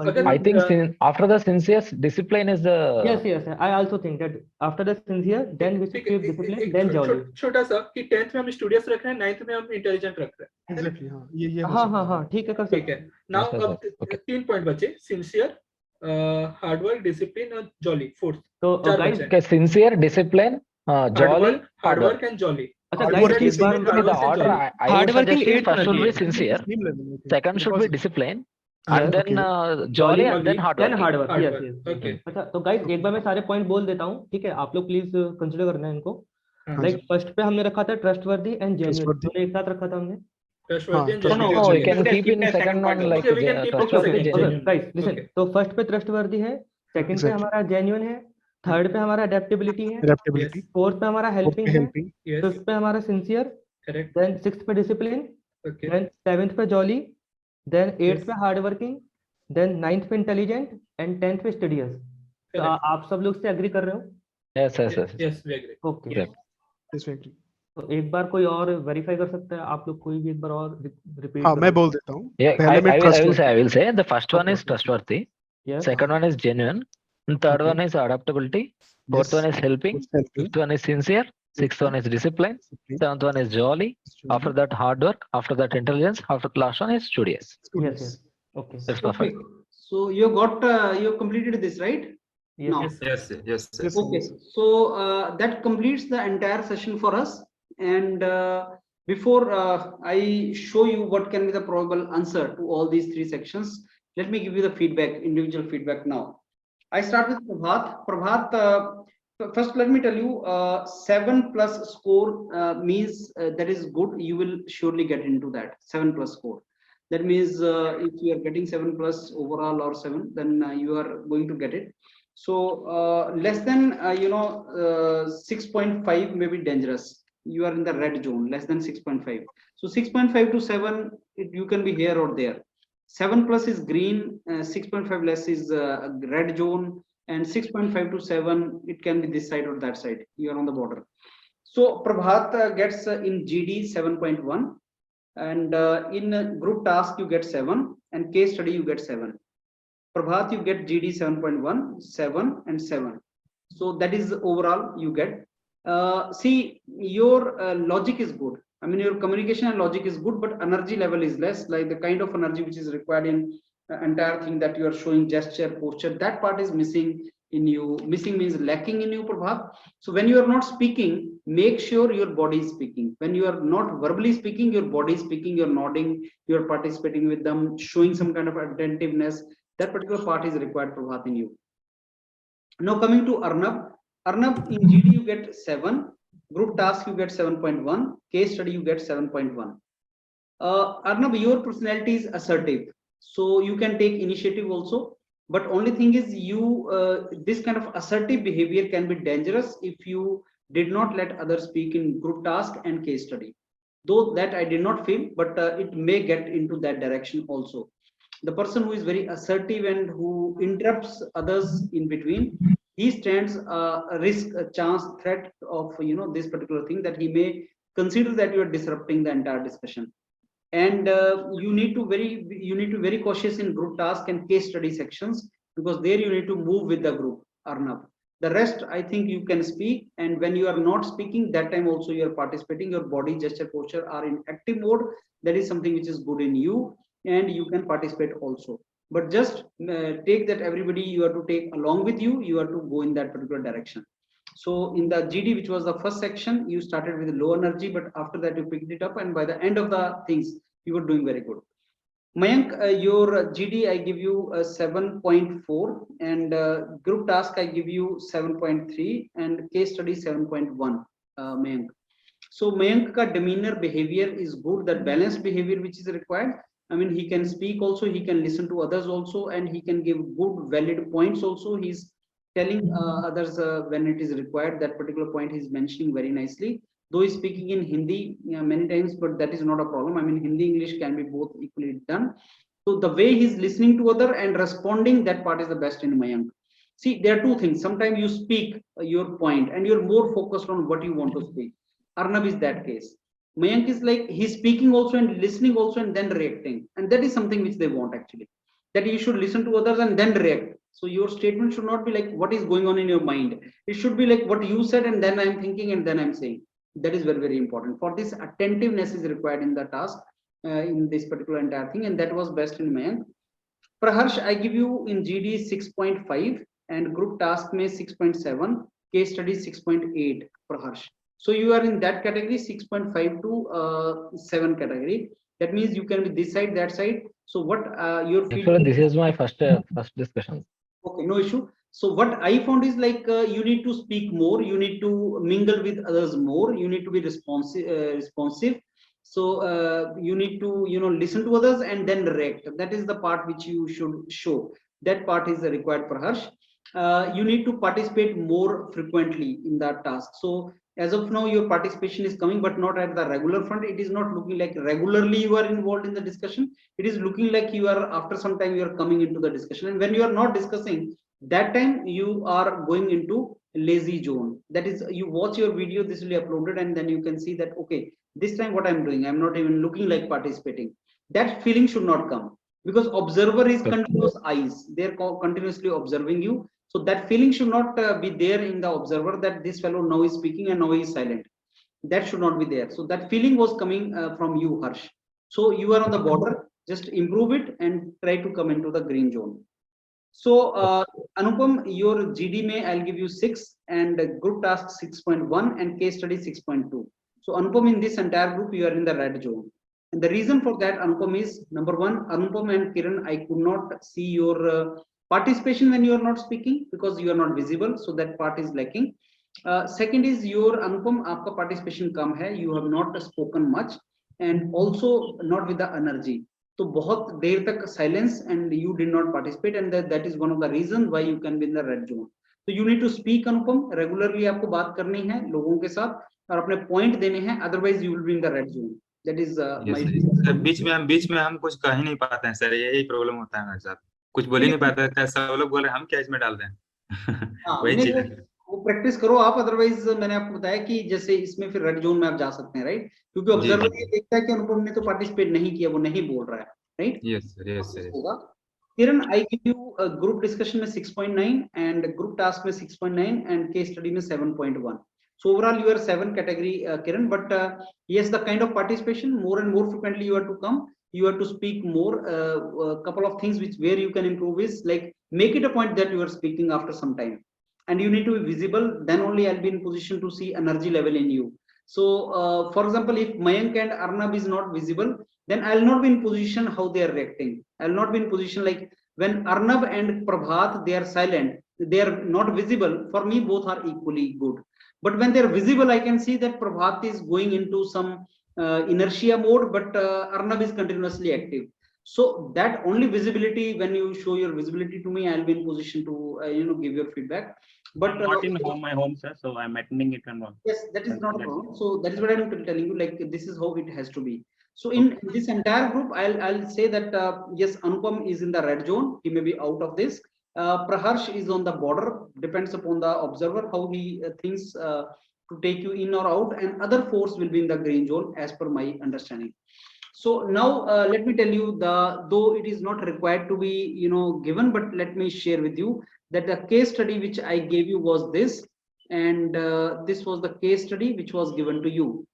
अगर I think after the sincere, discipline is the. yes, I also think that after the sincere, then we should keep discipline, then jolly. छोटा सा कि 10th में हम स्टूडियस रख रहे हैं, 9th में हम इंटेलिजेंट रख रहे हैं। एग्जैक्टली हाँ, ये हो हाँ सकता हाँ है। हाँ ठीक है, कर ठीक सकते है। हैं। Now Yes, sir. अब Okay. 3 पॉइंट बचे, सिंसियर, hard work, discipline, और jolly. Fourth. तो चार guys, बचे हैं. Okay, sincere, discipline, jolly, hard work and jolly. अच्छा Hard guys, work एक is bar same Okay, level. the order I would Hardworking suggest is eighth first should only. be sincere, Same level, I think. second should be Because- discipline, Yeah. and then jolly, and then hard then work. hard work. Hard Yes, work. yes. Okay. अच्छा तो guys एक बार मैं सारे point बोल देता हूँ, ठीक है, आप लोग प्लीज कंसिडर करना है इनको. हाँ, लाइक फर्स्ट पे हमने रखा था ट्रस्टवर्दी एंड जेन्युइन, Trustworthy. दोनों एक साथ रखा था हमने. Trustworthy and हाँ, genuine. No, No, we Keep can the- keep keep in the second second point one also. like Okay, we can keep okay also okay second, okay genuine. Guys listen, Okay. तो first पे trustworthy है, second पे Exactly. हमारा genuine है, third पे हमारा adaptability है, Adaptability. Fourth पे हमारा हेल्पिंग है, Helping. Yes. फिफ्थ पे हमारा सिंसियर, Correct. देन सिक्स्थ पे डिसिप्लिन, Okay. देन सेवेंथ पे जॉली, देन एट्थ Yes. पे हार्ड वर्किंग, देन नाइन्थ पे इंटेलिजेंट एंड टेंथ पे स्टडियस. तो Correct. आप सब लोग से एग्री कर रहे हो? Yes, yes, yes. Yes, we agree. Okay. Yes. Yes, we agree. तो एक बार कोई और वेरीफाई कर सकता है, आप लोग कोई भी एक बार और रिपीट. हाँ मैं बोल देता हूँ. Yeah, पहले में I will say the first one Okay, is okay. trustworthy, Yes. second one is genuine, and third Okay. one is adaptability, fourth Yes. one is helping, Helping. fifth one is sincere, sixth one is discipline, seventh one is jolly, after that hard work, after that intelligence, after the last one is studious. Yes, yes. Okay. That's Okay, perfect. so you got you completed this, right? Yes. Now. Yes. Yes, yes, sir. Yes. Okay, so that completes the entire session for us. And before I show you what can be the probable answer to all these three sections, let me give you the feedback, individual feedback now. I start with Prabhat. Prabhat, first let me tell you, 7+ score means that is good. You will surely get into that 7+ score. That means if you are getting 7+ overall or 7, then you are going to get it. So less than 6.5 may be dangerous. You are in the red zone, less than 6.5. So 6.5 to 7, you can be here or there. 7+ is green, 6.5 less is red zone, and 6.5 to 7, it can be this side or that side. You are on the border. So Prabhat gets in GD 7.1, and in group task you get 7, and case study you get 7. Prabhat, you get GD 7.1, 7 and 7. So that is overall you get. See, your logic is good. I mean, your communication and logic is good, but energy level is less. Like the kind of energy which is required in entire thing that you are showing, gesture, posture, that part is missing in you. Missing means lacking in you, Prabhat. So when you are not speaking, make sure your body is speaking. When you are not verbally speaking, your body is speaking, you're nodding, you're participating with them, showing some kind of attentiveness. That particular part is required, Prabhat, in you. Now coming to Arnab. Arnab, in GD you get 7, group task you get 7.1, case study you get 7.1. Arnab, your personality is assertive, so you can take initiative also. But only thing is, you this kind of assertive behavior can be dangerous if you did not let others speak in group task and case study. Though that I did not feel, but it may get into that direction also. The person who is very assertive and who interrupts others in between, he stands a risk, a chance, threat of this particular thing, that he may consider that you are disrupting the entire discussion. And you need to be very cautious in group task and case study sections, because there you need to move with the group, Arnab. The rest, I think you can speak, and when you are not speaking, that time also you are participating, your body gesture posture are in active mode. That is something which is good in you, and you can participate also. But just take that everybody you have to take along with you, you have to go in that particular direction. So in the GD, which was the first section, you started with low energy, but after that you picked it up, and by the end of the things, you were doing very good. Mayank, your GD I give you 7.4, and group task I give you 7.3, and case study 7.1. Mayank. So Mayank ka demeanor behavior is good, that balanced behavior which is required. I mean, he can speak also, he can listen to others also, and he can give good valid points also. He's telling others when it is required. That particular point he's mentioning very nicely. Though he's speaking in Hindi many times, but that is not a problem. I mean, Hindi, English can be both equally done. So the way he's listening to other and responding, that part is the best in Mayank. See, there are two things. Sometimes you speak your point and you're more focused on what you want to speak. Arnab is that case. Mayank is like, he's speaking also and listening also and then reacting. And that is something which they want actually. That you should listen to others and then react. So your statement should not be like what is going on in your mind. It should be like what you said and then I'm thinking and then I'm saying. That is very, very important. For this, attentiveness is required in the task, in this particular entire thing, and that was best in Mayank. Praharsh, I give you in GD 6.5 and group task में 6.7, case study 6.8. Praharsh. So you are in that category 6.5 to 7 category. That means you can be this side, that side. So what your Actually, feedback? this is my first discussion. Okay, no issue. So what I found is like you need to speak more, you need to mingle with others more, you need to be responsive. So you need to listen to others and then react. That is the part which you should show. That part is required for Harsh. You need to participate more frequently in that task. So as of now, your participation is coming, but not at the regular front. It is not looking like regularly you are involved in the discussion. It is looking like you are, after some time, you are coming into the discussion. And when you are not discussing, that time you are going into lazy zone. That is, you watch your video, this will be uploaded, and then you can see that, okay, this time what I'm doing, I'm not even looking like participating. That feeling should not come, because observer is continuous eyes. They're continuously observing you. So that feeling should not be there in the observer that this fellow now is speaking and now he is silent. That should not be there. So that feeling was coming from you, Harsh. So you are on the border. Just improve it and try to come into the green zone. So Anupam, your GD may I'll give you 6 and group task 6.1 and case study 6.2. So Anupam, in this entire group you are in the red zone. And the reason for that, Anupam, is number one, Anupam and Kiran, I could not see your participation when you are not speaking because you are not visible. So that part is lacking. Second is your Anupam, आपका participation कम है. You have not spoken much and also not with the energy. तो बहुत देर तक silence and you did not participate, and that is one of the reason why you can be in the red zone. So you need to speak, Anupam. Regularly आपको बात करनी है लोगों के साथ और अपने point देने हैं. Otherwise you will be in the red zone. That is my. Sir बीच में हम कुछ कह ही नहीं पाते हैं सर, यही प्रॉब्लम होता है मेरे साथ, कुछ बोल ही नहीं पाते हैं, सब लोग बोल रहे हैं हम क्या इसमें डाल दें। वही चीज है। वो प्रैक्टिस करो आप, अदरवाइज मैंने आपको बताया कि जैसे इसमें फिर रेड जोन में आप जा सकते हैं, राइट? क्योंकि ऑब्जर्वर ये देखता है कि अनुपम ने तो पार्टिसिपेट नहीं किया, वो नहीं बोल रहा है, राइट? यस सर होगा। Kiran, I give you group discussion में 6.9 एंड ग्रुप टास्क में 6.9 एंड केस स्टडी में 7.1. So overall you are 7 category, Kiran, but yes, the kind of participation more and more frequently you have to come, you have to speak more. A couple of things which where you can improve is like make it a point that you are speaking after some time, and you need to be visible. Then only I'll be in position to see energy level in you. So for example, if Mayank and Arnab is not visible, then I'll not be in position how they are reacting. I'll not be in position like when Arnab and Prabhat, they are silent, they are not visible. For me, both are equally good. But when they're visible, I can see that Prabhat is going into some inertia mode, but Arnab is continuously active. So that only visibility, when you show your visibility to me, I'll be in position to give your feedback. But not in my home, sir. So I'm attending it and all. Yes, that is not a problem. So that is what I'm telling you. Like this is how it has to be. So in this entire group, I'll say that yes, Anupam is in the red zone. He may be out of this. Praharsh is on the border, depends upon the observer how he thinks to take you in or out, and other force will be in the green zone as per my understanding. So now let me tell you, though it is not required to be given, but let me share with you that the case study which I gave you was this, and this was the case study which was given to you.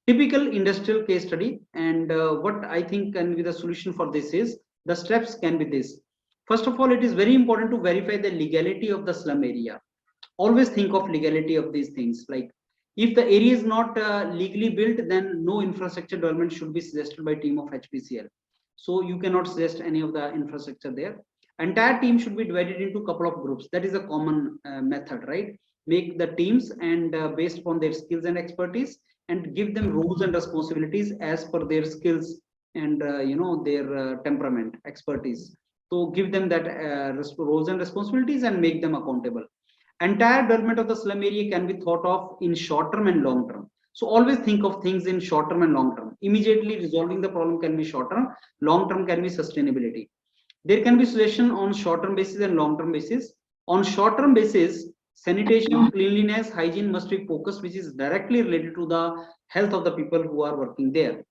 Typical industrial case study, and what I think can be the solution for this is the steps can be this. First of all, it is very important to verify the legality of the slum area. Always think of legality of these things. Like if the area is not legally built, then no infrastructure development should be suggested by team of HPCL. So you cannot suggest any of the infrastructure there. Entire team should be divided into a couple of groups. That is a common method, right? Make the teams and based upon their skills and expertise, and give them roles and responsibilities as per their skills and their temperament, expertise. So give them that roles and responsibilities and make them accountable. Entire development of the slum area can be thought of in short term and long term. So always think of things in short term and long term. Immediately resolving the problem can be short term, long term can be sustainability. There can be suggestion on short term basis and long term basis. On short term basis, sanitation, cleanliness, hygiene must be focused, which is directly related to the health of the people who are working there.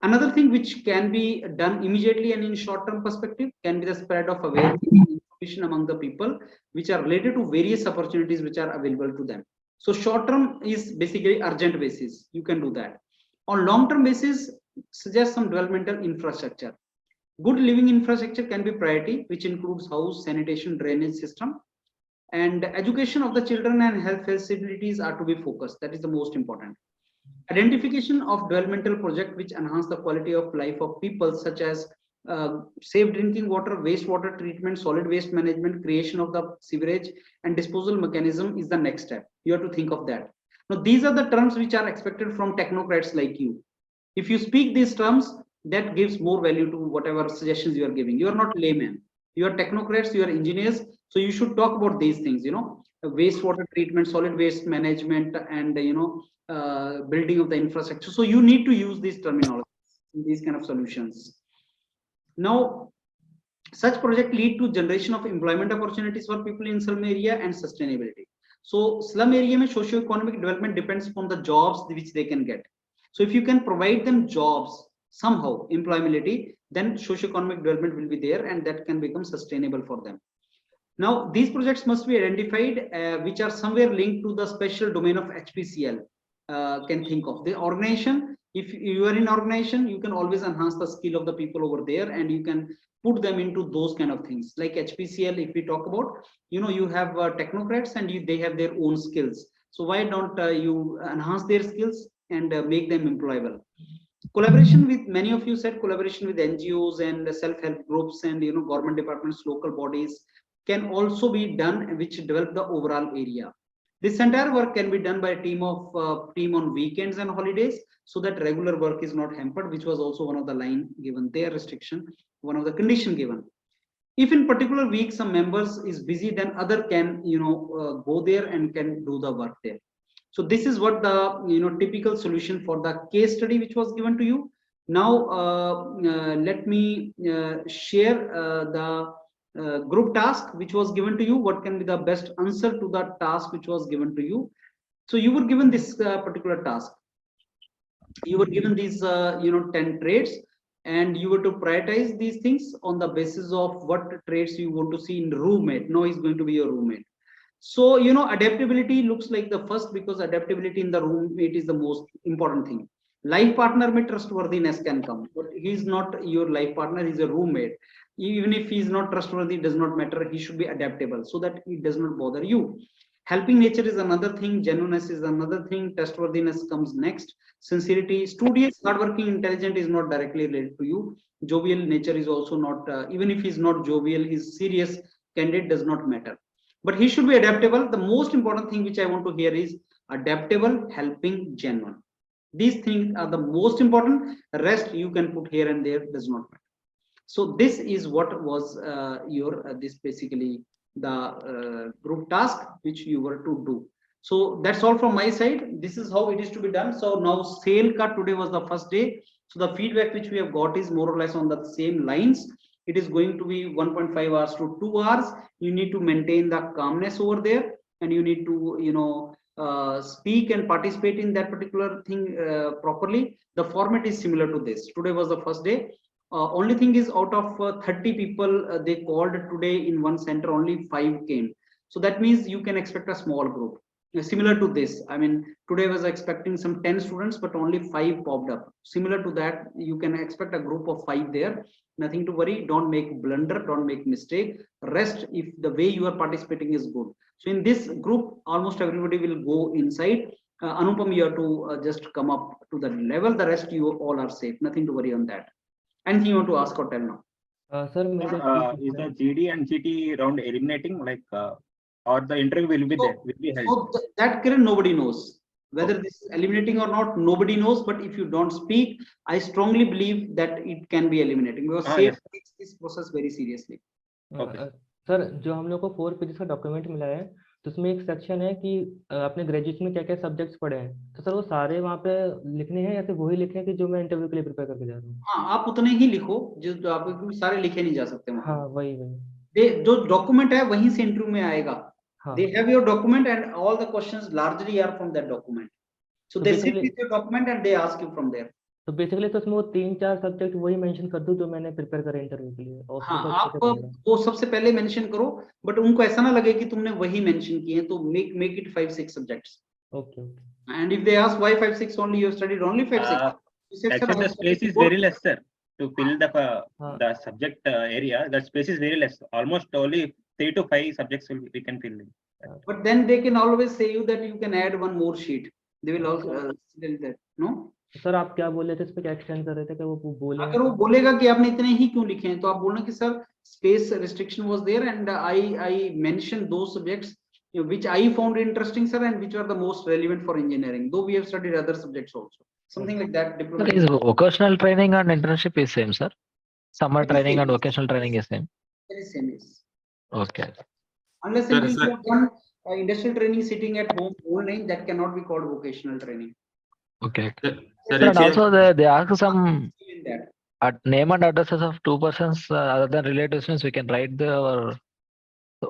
Another thing which can be done immediately and in short-term perspective can be the spread of awareness and information among the people which are related to various opportunities which are available to them. So short-term is basically urgent basis. You can do that. On long-term basis, suggest some developmental infrastructure. Good living infrastructure can be priority, which includes house, sanitation, drainage system, and education of the children and health facilities are to be focused. That is the most important. Identification of developmental project which enhance the quality of life of people, such as safe drinking water, wastewater treatment, solid waste management, creation of the sewerage and disposal mechanism is the next step. You have to think of that. Now, these are the terms which are expected from technocrats like you. If you speak these terms, that gives more value to whatever suggestions you are giving. You are not layman. You are technocrats, you are engineers. So you should talk about these things, wastewater treatment, solid waste management, and, building of the infrastructure. So you need to use these terminologies in these kind of solutions. Now, such project lead to generation of employment opportunities for people in slum area and sustainability. So slum area mein socio-economic development depends upon the jobs which they can get. So if you can provide them jobs somehow, employability, then socio-economic development will be there, and that can become sustainable for them. Now, these projects must be identified which are somewhere linked to the special domain of HPCL. Can think of the organization. If you are in organization, you can always enhance the skill of the people over there, and you can put them into those kind of things. Like HPCL, if we talk about, you have technocrats and they have their own skills. So why don't you enhance their skills and make them employable? Collaboration with, many of you said collaboration with NGOs and self-help groups and government departments, local bodies can also be done, which develop the overall area. This entire work can be done by a team on weekends and holidays, so that regular work is not hampered, which was also one of the line given there, restriction, one of the condition given. If in particular week some members is busy, then other can go there and can do the work there. So this is what the typical solution for the case study which was given to you. Now let me share the group task which was given to you. What can be the best answer to that task which was given to you? So you were given this particular task. You were given these 10 traits, and you were to prioritize these things on the basis of what traits you want to see in roommate. No, is going to be your roommate. So adaptability looks like the first, because adaptability in the roommate is the most important thing. Life partner mein trustworthiness can come, but he is not your life partner, he is a roommate. Even if he is not trustworthy, does not matter, he should be adaptable so that it does not bother you. Helping nature is another thing, genuineness is another thing, trustworthiness comes next. Sincerity, studious, hardworking, intelligent is not directly related to you. Jovial nature is also not, even if he is not jovial, he is serious, candid, does not matter. But he should be adaptable. The most important thing which I want to hear is adaptable, helping, genuine. These things are the most important. The rest you can put here and there, does not matter. So this is what was this basically the group task which you were to do. So that's all from my side. This is how it is to be done. So now sale cut today was the first day. So the feedback which we have got is more or less on the same lines. It is going to be 1.5 hours to 2 hours. You need to maintain the calmness over there, and you need to speak and participate in that particular thing properly. The format is similar to this. Today was the first day. Only thing is, out of 30 people they called today in one center, only 5 came. So that means you can expect a small group. Similar to this, I mean, today I was expecting some 10 students, but only 5 popped up. Similar to that, you can expect a group of 5 there. Nothing to worry. Don't make blunder. Don't make mistake. Rest if the way you are participating is good. So in this group, almost everybody will go inside. Anupam, you have to just come up to the level. The rest you all are safe. Nothing to worry on that. Anything you want to ask or tell now? Sir, is the GD and GT round eliminating, like, or the interview will be there, will be held? So that Kiran, nobody knows whether this is eliminating or not. Nobody knows. But if you don't speak, I strongly believe that it can be eliminating, because safe takes this process very seriously. Sir, जो हम लोग को 4 pages का document मिला है, तो उसमें एक सेक्शन है कि आपने ग्रेजुएशन में क्या क्या सब्जेक्ट्स पढ़े हैं, तो सर वो सारे वहाँ पे लिखने हैं या फिर वही लिखने हैं कि जो मैं इंटरव्यू के लिए प्रिपेयर करके जा रहा हूँ? हाँ, आप उतने ही लिखो जो आप, सारे लिखे नहीं जा सकते वहाँ। हाँ, वही जो डॉक्यूमेंट है वहीं से इंटरव्यू में आएगा। हाँ। They have your document and all the questions largely are from that document. So they sit with your document and they ask you from there. तो बेसिकली तो उसमें वो 3-4 सब्जेक्ट वही मेंशन कर दूं जो मैंने प्रिपेयर करे इंटरव्यू के लिए, और हाँ, आप वो सबसे पहले मेंशन करो, बट उनको ऐसा ना लगे कि तुमने वही मेंशन किए, तो make it 5-6 subjects. Okay. And if they ask why 5-6 only, you have studied only 5-6. Actually, the space is very less, sir. to fill the subject area, that space is very less. Almost only 3 to 5 subjects we can fill in. But then they can always say you that you can add one more sheet. They will also tell that, no? Sir आप क्या बोल रहे थे, इस पे क्या extend कर रहे थे कि वो बोले? अगर वो बोलेगा कि आपने इतने ही क्यों लिखे हैं, तो आप बोलना कि sir space restriction was there and I mentioned those subjects which I found interesting, sir, and which are the most relevant for engineering, though we have studied other subjects also. Something like that. Sir, is vocational training and internship is same, sir? Summer training and vocational training is same? Very same is. Okay. Unless until you have done industrial training sitting at home online, that cannot be called vocational training. Okay. Sir, And also they ask some In that. name and addresses of 2 persons other than relatives, means we can write the or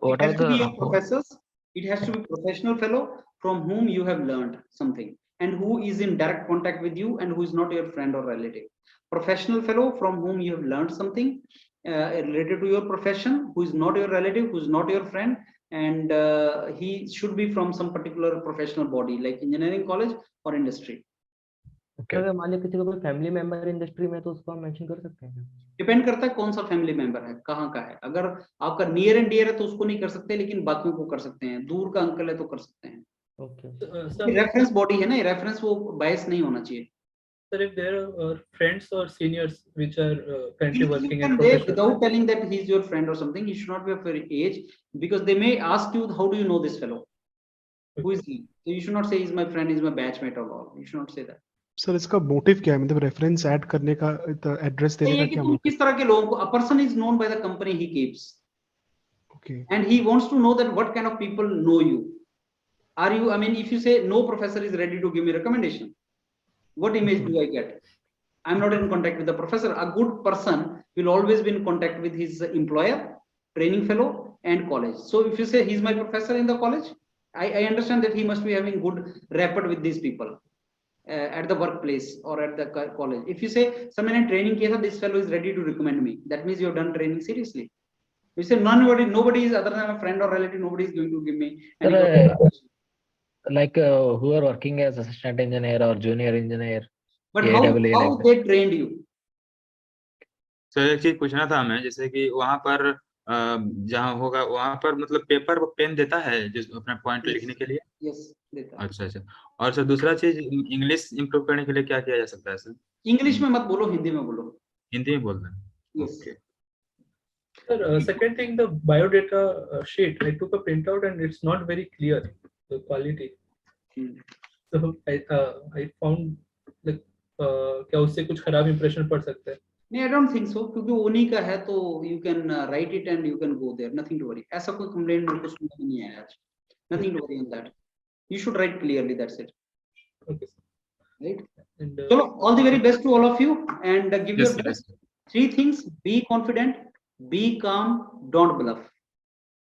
what It are has to be the your professors. It has to be professional fellow from whom you have learned something and who is in direct contact with you and who is not your friend or relative. Professional fellow from whom you have learned something related to your profession, who is not your relative, who is not your friend, and he should be from some particular professional body like engineering college or industry. अगर मान लीजिए किसी को कोई family member industry में, तो उसको हम मेंशन कर सकते हैं? डिपेंड करता है कौन सा फैमिली मेंबर है, कहाँ का है. अगर आपका नियर एंड डियर है तो उसको नहीं कर सकते, लेकिन बाकियों को कर सकते हैं. दूर का अंकल है तो कर सकते हैं. ओके. रेफरेंस बॉडी है ना, रेफरेंस वो बायस नहीं होना चाहिए. Sir, if there are friends or seniors which are currently You working can in say professional, without telling that he's your friend or something, he should not be of your age, because they may ask you, how do you know this fellow? Who is he? So you should not say he's my friend, he's my batchmate or all. You should not say that. Sir इसका motive क्या है, मतलब reference add करने का, address देने का क्या motive? किस तरह के लोगों को, a person is known by the company he keeps. Okay. And he wants to know that what kind of people know you. Are you, I mean, if you say no professor is ready to give me recommendation, what image do I get? I'm not in contact with the professor. A good person will always be in contact with his employer, training fellow, and college. So if you say he's my professor in the college, I understand that he must be having good rapport with these people at the workplace or at the college. If you say someone in training kiya tha, this fellow is ready to recommend me, that means you have done training seriously. You say nobody is other than a friend or relative, nobody is going to give me. Like who are working as assistant engineer or junior engineer. But how they trained you? Sir एक चीज पूछना था हमें, जैसे कि वहां पर जहाँ होगा वहां पर मतलब पेपर पेन देता है जिस अपने पॉइंट लिखने के लिए? Yes, देता है. अच्छा. और सर दूसरा चीज, इंग्लिश इंप्रूव करने के लिए क्या किया जा सकता है सर? इंग्लिश में मत बोलो, हिंदी में बोलो. हिंदी में बोलना है. Yes. Okay. Sir, second thing, the biodata sheet, I took a printout and it's not very clear, the quality. So I found like क्या उससे कुछ खराब impression पड़ सकता है? नहीं, I don't think so, क्योंकि उन्हीं का है तो you can write it and you can go there, nothing to worry. ऐसा कोई complaint मेरे को सुनने नहीं आया आज. Nothing to worry on that. You should write clearly, that's it. Okay. Right? And So all the very best to all of you, and give Yes, your best. yes. 3 things: be confident, be calm, don't bluff.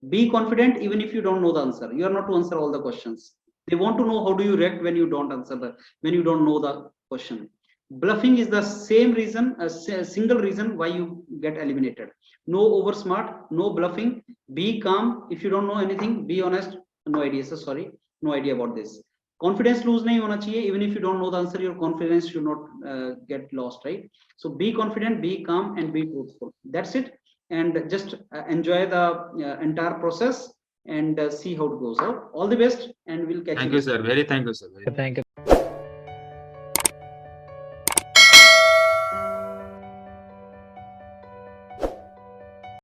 Be confident even if you don't know the answer. You are not to answer all the questions. They want to know how do you react when you don't answer when you don't know the question. Bluffing is the same reason, a single reason why you get eliminated. No over smart, no bluffing. Be calm. If you don't know anything, be honest. No idea, sir, sorry, no idea about this. Confidence lose nahi hona chahiye. Even if you don't know the answer, your confidence should not get lost, right? So be confident, be calm, and be truthful. That's it. And just enjoy the entire process and see how it goes out. All the best, and we'll catch you. Thank you, sir. Very thank you, sir. Thank you.